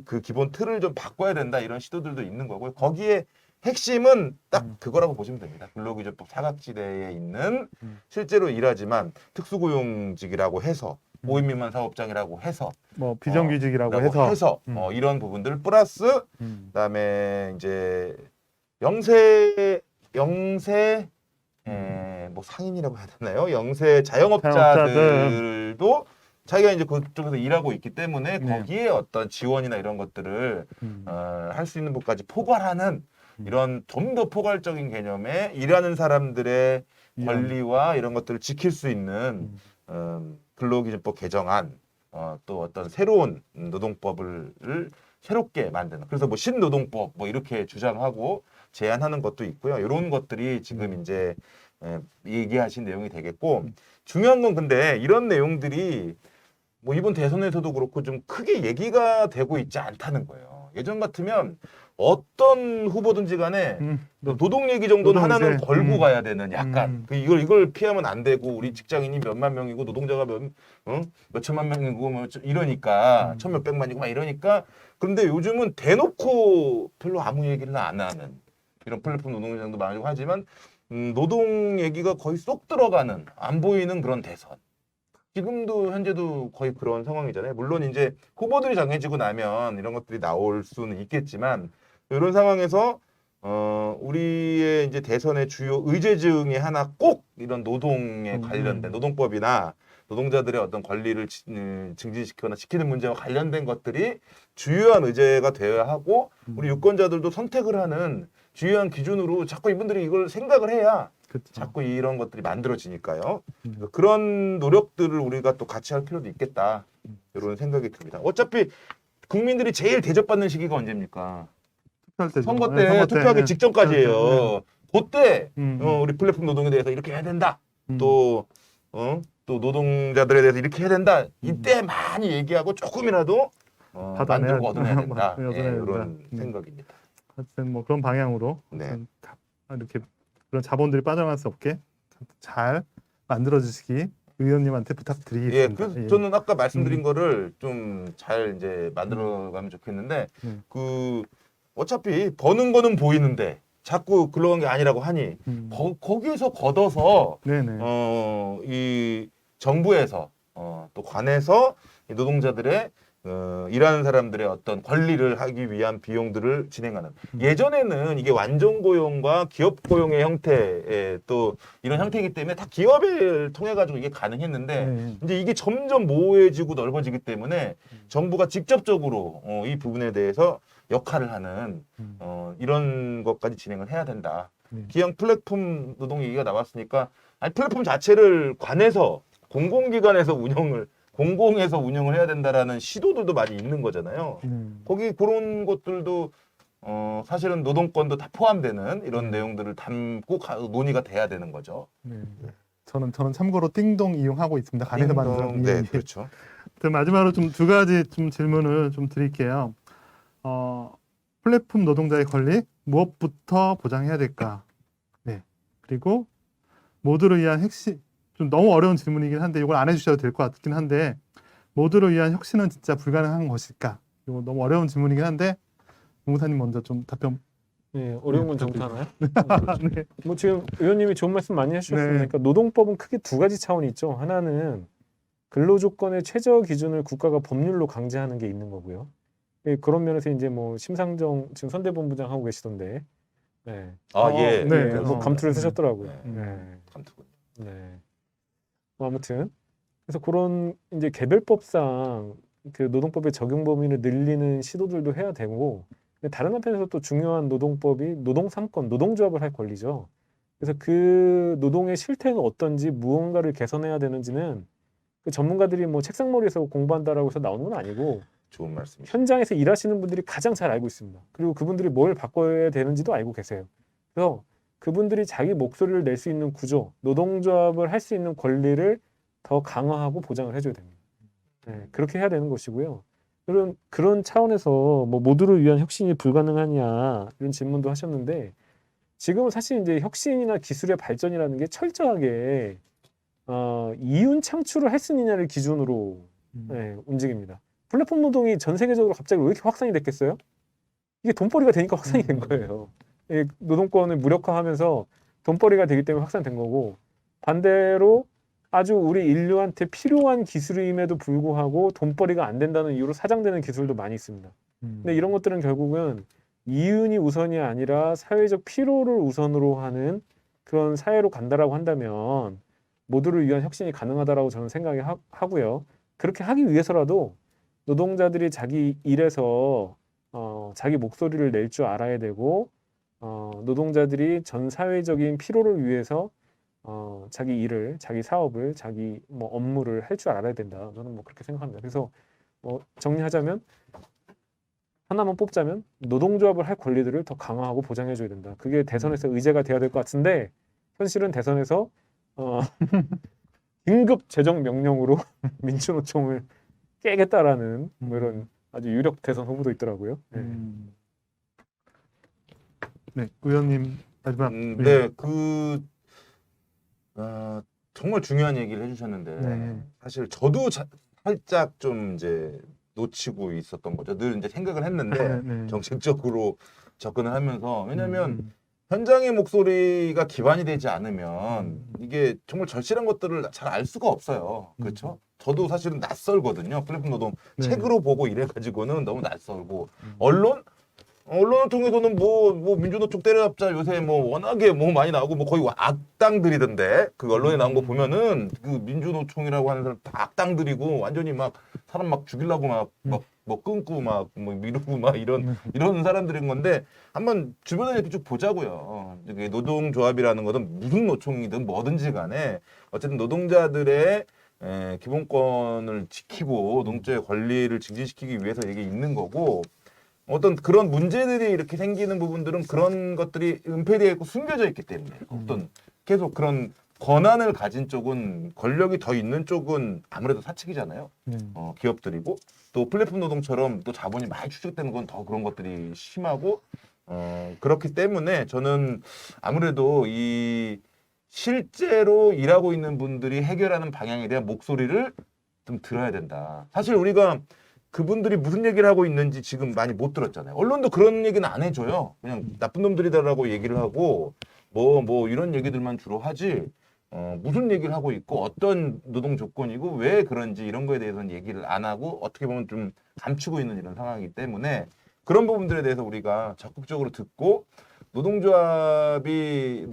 그 기본 틀을 좀 바꿔야 된다 이런 시도들도 있는 거고요. 거기에 핵심은 딱 그거라고 보시면 됩니다. 근로기준법 사각지대에 있는 실제로 일하지만 특수고용직이라고 해서 5인 미만 사업장이라고 해서 뭐 비정규직이라고 라고 해서 이런 부분들 플러스 그다음에 이제 영세 뭐 상인이라고 해야 되나요? 영세 자영업자들도 자기가 이제 그쪽에서 일하고 있기 때문에 네. 거기에 어떤 지원이나 이런 것들을 할 수 있는 부분까지 포괄하는 이런 좀 더 포괄적인 개념의 일하는 사람들의 권리와 이런 것들을 지킬 수 있는 근로기준법 개정안 또 어떤 새로운 노동법을 새롭게 만드는 그래서 뭐 신노동법 뭐 이렇게 주장하고 제안하는 것도 있고요. 이런 것들이 지금 이제 얘기하신 내용이 되겠고 중요한 건 근데 이런 내용들이 뭐 이번 대선에서도 그렇고 좀 크게 얘기가 되고 있지 않다는 거예요. 예전 같으면 어떤 후보든지 간에 노동 얘기 정도는 노동 하나는 이제, 걸고 가야 되는 약간 이걸 피하면 안 되고 우리 직장인이 몇만 명이고 노동자가 몇 천만 명이고 뭐 이러니까 천 몇백만이고 막 이러니까 그런데 요즘은 대놓고 별로 아무 얘기를 안 하는 이런 플랫폼 노동시장도 많고 하지만 노동 얘기가 거의 쏙 들어가는 안 보이는 그런 대선. 지금도 현재도 거의 그런 상황이잖아요. 물론 이제 후보들이 정해지고 나면 이런 것들이 나올 수는 있겠지만 이런 상황에서 우리의 이제 대선의 주요 의제 중에 하나 꼭 이런 노동에 관련된 노동법이나 노동자들의 어떤 권리를 증진시키거나 지키는 문제와 관련된 것들이 주요한 의제가 되어야 하고 우리 유권자들도 선택을 하는 주요한 기준으로 자꾸 이분들이 이걸 생각을 해야 그쵸. 자꾸 이런 것들이 만들어지니까요. 그런 노력들을 우리가 또 같이 할 필요도 있겠다. 이런 생각이 듭니다. 어차피 국민들이 제일 대접받는 시기가 언제입니까? 투표할 때죠. 선거 네, 때 투표하기 직전까지예요. 네. 그때 음. 우리 플랫폼 노동에 대해서 이렇게 해야 된다. 음. 또 노동자들에 대해서 이렇게 해야 된다. 이때 많이 얘기하고 조금이라도 받아내야 만들고 얻어내야 된다. 얻어내야 된다. 이런 생각입니다. 하여튼 뭐 그런 방향으로 네. 하여튼 다 이렇게 그런 자본들이 빠져나갈 수 없게 잘 만들어 주시기 의원님한테 예, 부탁드리겠습니다. 그래서 예. 저는 아까 말씀드린 거를 좀 잘 이제 만들어가면 좋겠는데 그 어차피 버는 거는 보이는데 자꾸 글러간 게 아니라고 하니 거기에서 걷어서 네네. 이 정부에서 또 관에서 이 노동자들의 일하는 사람들의 어떤 권리를 하기 위한 비용들을 진행하는 예전에는 이게 완전 고용과 기업 고용의 형태의 또 이런 형태이기 때문에 다 기업을 통해 가지고 이게 가능했는데 네. 이제 이게 점점 모호해지고 넓어지기 때문에 정부가 직접적으로 이 부분에 대해서 역할을 하는 이런 것까지 진행을 해야 된다. 기왕 플랫폼 노동 얘기가 나왔으니까 아니 플랫폼 자체를 관에서 공공기관에서 공공에서 운영을 해야 된다라는 시도들도 많이 있는 거잖아요. 거기 그런 것들도 사실은 노동권도 다 포함되는 이런 내용들을 담고 논의가 돼야 되는 거죠. 네. 저는 참고로 띵동 이용하고 있습니다. 간에서 만든. 네, 그렇죠. 마지막으로 좀 두 가지 좀 질문을 좀 드릴게요. 플랫폼 노동자의 권리 무엇부터 보장해야 될까? 네. 그리고 모두를 위한 핵심 좀 너무 어려운 질문이긴 한데 이걸 안 해주셔도 될 것 같긴 한데 모두를 위한 혁신은 진짜 불가능한 것일까? 이거 너무 어려운 질문이긴 한데 노무사님 먼저 좀 답변 네, 어려운 건 저부터 하나요? 네. 뭐 지금 의원님이 좋은 말씀 많이 해주셨으니까 노동법은 크게 두 가지 차원이 있죠. 하나는 근로조건의 최저 기준을 국가가 법률로 강제하는 게 있는 거고요. 예, 그런 면에서 이제 뭐 심상정 지금 선대본부장 하고 계시던데, 네, 예. 네. 뭐 감투를 네. 쓰셨더라고요. 네. 네. 감투군. 네. 뭐 아무튼 그래서 그런 이제 개별법상 그 노동법의 적용 범위를 늘리는 시도들도 해야 되고, 근데 다른 한편에서 또 중요한 노동법이 노동 3권, 노동조합을 할 권리죠. 그래서 그 노동의 실태가 어떤지 무언가를 개선해야 되는지는 그 전문가들이 뭐 책상머리에서 공부한다라고 해서 나오는 건 아니고 좋은 말씀이시죠. 현장에서 일하시는 분들이 가장 잘 알고 있습니다. 그리고 그분들이 뭘 바꿔야 되는지도 알고 계세요. 그래서 그분들이 자기 목소리를 낼 수 있는 구조, 노동조합을 할 수 있는 권리를 더 강화하고 보장을 해줘야 됩니다. 네, 그렇게 해야 되는 것이고요. 그런 차원에서 뭐 모두를 위한 혁신이 불가능하냐 이런 질문도 하셨는데, 지금은 사실 이제 혁신이나 기술의 발전이라는 게 철저하게 이윤 창출을 했으느냐를 기준으로 네, 움직입니다. 플랫폼 노동이 전 세계적으로 갑자기 왜 이렇게 확산이 됐겠어요? 이게 돈벌이가 되니까 확산이 된 거예요. 이 노동권을 무력화하면서 돈벌이가 되기 때문에 확산된 거고, 반대로 아주 우리 인류한테 필요한 기술임에도 불구하고 돈벌이가 안 된다는 이유로 사장되는 기술도 많이 있습니다. 근데 이런 것들은 결국은 이윤이 우선이 아니라 사회적 필요를 우선으로 하는 그런 사회로 간다라고 한다면 모두를 위한 혁신이 가능하다라고 저는 생각하고요. 그렇게 하기 위해서라도 노동자들이 자기 일에서 자기 목소리를 낼 줄 알아야 되고, 노동자들이 전 사회적인 필요를 위해서 자기 일을, 자기 사업을, 자기 뭐 업무를 할 줄 알아야 된다. 저는 뭐 그렇게 생각합니다. 그래서 뭐 정리하자면, 하나만 뽑자면 노동조합을 할 권리들을 더 강화하고 보장해줘야 된다. 그게 대선에서 의제가 돼야 될 것 같은데, 현실은 대선에서 긴급 재정 명령으로 민주노총을 깨겠다라는 뭐 이런 아주 유력 대선 후보도 있더라고요. 네. 네, 의원님 마지막. 네, 정말 중요한 얘기를 해주셨는데 네. 사실 저도 살짝 좀 이제 놓치고 있었던 거죠. 늘 이제 생각을 했는데 네. 정책적으로 접근을 하면서, 왜냐하면 현장의 목소리가 기반이 되지 않으면 이게 정말 절실한 것들을 잘 알 수가 없어요. 그렇죠? 저도 사실은 낯설거든요. 플랫폼 노동 네. 책으로 보고 이래가지고는 너무 낯설고, 언론을 통해서는 뭐 민주노총 때려잡자 요새 뭐 워낙에 뭐 많이 나오고 뭐 거의 악당들이던데, 그 언론에 나온 거 보면은 그 민주노총이라고 하는 사람 다 악당들이고 완전히 막 사람 막 죽이려고 막 뭐 끊고 막 뭐 미루고 막 이런 사람들인 건데, 한번 주변에 이렇게 쭉 보자고요. 이게 노동조합이라는 것은 무슨 노총이든 뭐든지 간에 어쨌든 노동자들의 기본권을 지키고 노동자의 권리를 증진시키기 위해서 이게 있는 거고, 어떤 그런 문제들이 이렇게 생기는 부분들은 그런 것들이 은폐되어 있고 숨겨져 있기 때문에 어떤 계속 그런 권한을 가진 쪽은, 권력이 더 있는 쪽은 아무래도 사측이잖아요. 기업들이고, 또 플랫폼 노동처럼 또 자본이 많이 축적되는 건 더 그런 것들이 심하고, 그렇기 때문에 저는 아무래도 이 실제로 일하고 있는 분들이 해결하는 방향에 대한 목소리를 좀 들어야 된다. 사실 우리가 그분들이 무슨 얘기를 하고 있는지 지금 많이 못 들었잖아요. 언론도 그런 얘기는 안 해줘요. 그냥 나쁜 놈들이다라고 얘기를 하고 뭐 이런 얘기들만 주로 하지, 무슨 얘기를 하고 있고 어떤 노동 조건이고 왜 그런지 이런 거에 대해서는 얘기를 안 하고 어떻게 보면 좀 감추고 있는 이런 상황이기 때문에, 그런 부분들에 대해서 우리가 적극적으로 듣고 노동조합을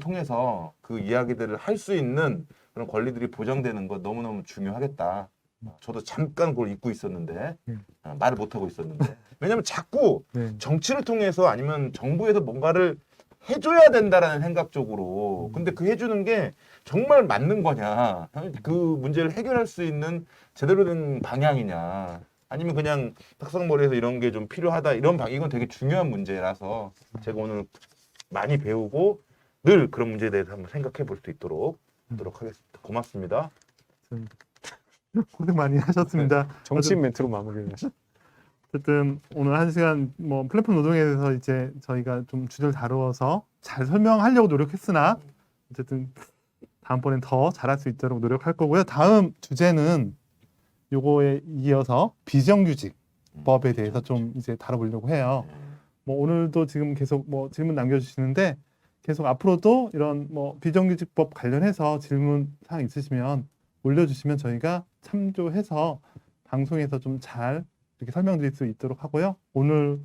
통해서 그 이야기들을 할 수 있는 그런 권리들이 보장되는 것 너무너무 중요하겠다. 저도 잠깐 그걸 잊고 있었는데, 말을 못하고 있었는데, 왜냐면 자꾸 정치를 통해서 아니면 정부에서 뭔가를 해줘야 된다라는 생각 쪽으로, 근데 그 해주는 게 정말 맞는 거냐, 그 문제를 해결할 수 있는 제대로 된 방향이냐, 아니면 그냥 탁상머리에서 이런 게 좀 필요하다, 이건 되게 중요한 문제라서 제가 오늘 많이 배우고 늘 그런 문제에 대해서 한번 생각해 볼 수 있도록 하도록 하겠습니다. 고맙습니다. 고생 많이 하셨습니다. 정치인 멘트로 마무리를 하시죠. 어쨌든 오늘 1시간 뭐 플랫폼 노동에 대해서 이제 저희가 좀 주제를 다루어서 잘 설명하려고 노력했으나, 어쨌든 다음번엔 더 잘할 수 있도록 노력할 거고요. 다음 주제는 요거에 이어서 비정규직법에 대해서 좀 이제 다뤄보려고 해요. 뭐 오늘도 지금 계속 뭐 질문 남겨주시는데 계속 앞으로도 이런 뭐 비정규직법 관련해서 질문 사항 있으시면 올려주시면 저희가 참조해서 방송에서 좀 잘 이렇게 설명드릴 수 있도록 하고요. 오늘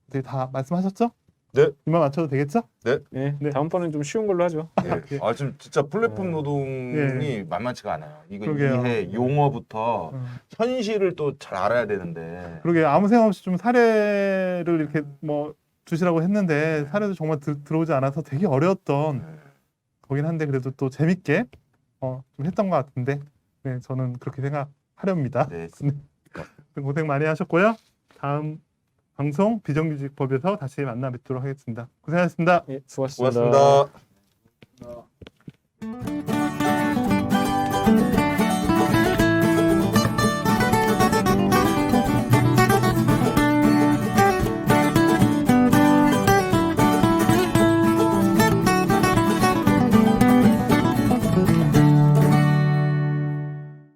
되게 다 말씀하셨죠? 네. 이만 맞춰도 되겠죠? 네, 네. 다음번엔 좀 쉬운 걸로 하죠. 예. 아, 지금 진짜 플랫폼 노동이 예. 만만치가 않아요. 이거 그러게요. 이해, 용어부터 음. 현실을 또 잘 알아야 되는데. 그러게 아무 생각 없이 좀 사례를 이렇게 뭐 주시라고 했는데 사례도 정말 들어오지 않아서 되게 어려웠던 거긴 한데 그래도 또 재밌게 좀 했던 것 같은데 네, 저는 그렇게 생각하렵니다. 네. 고생 많이 하셨고요. 다음 방송 비정규직법에서 다시 만나 뵙도록 하겠습니다. 고생하셨습니다. 예, 수고하셨습니다. 고맙습니다.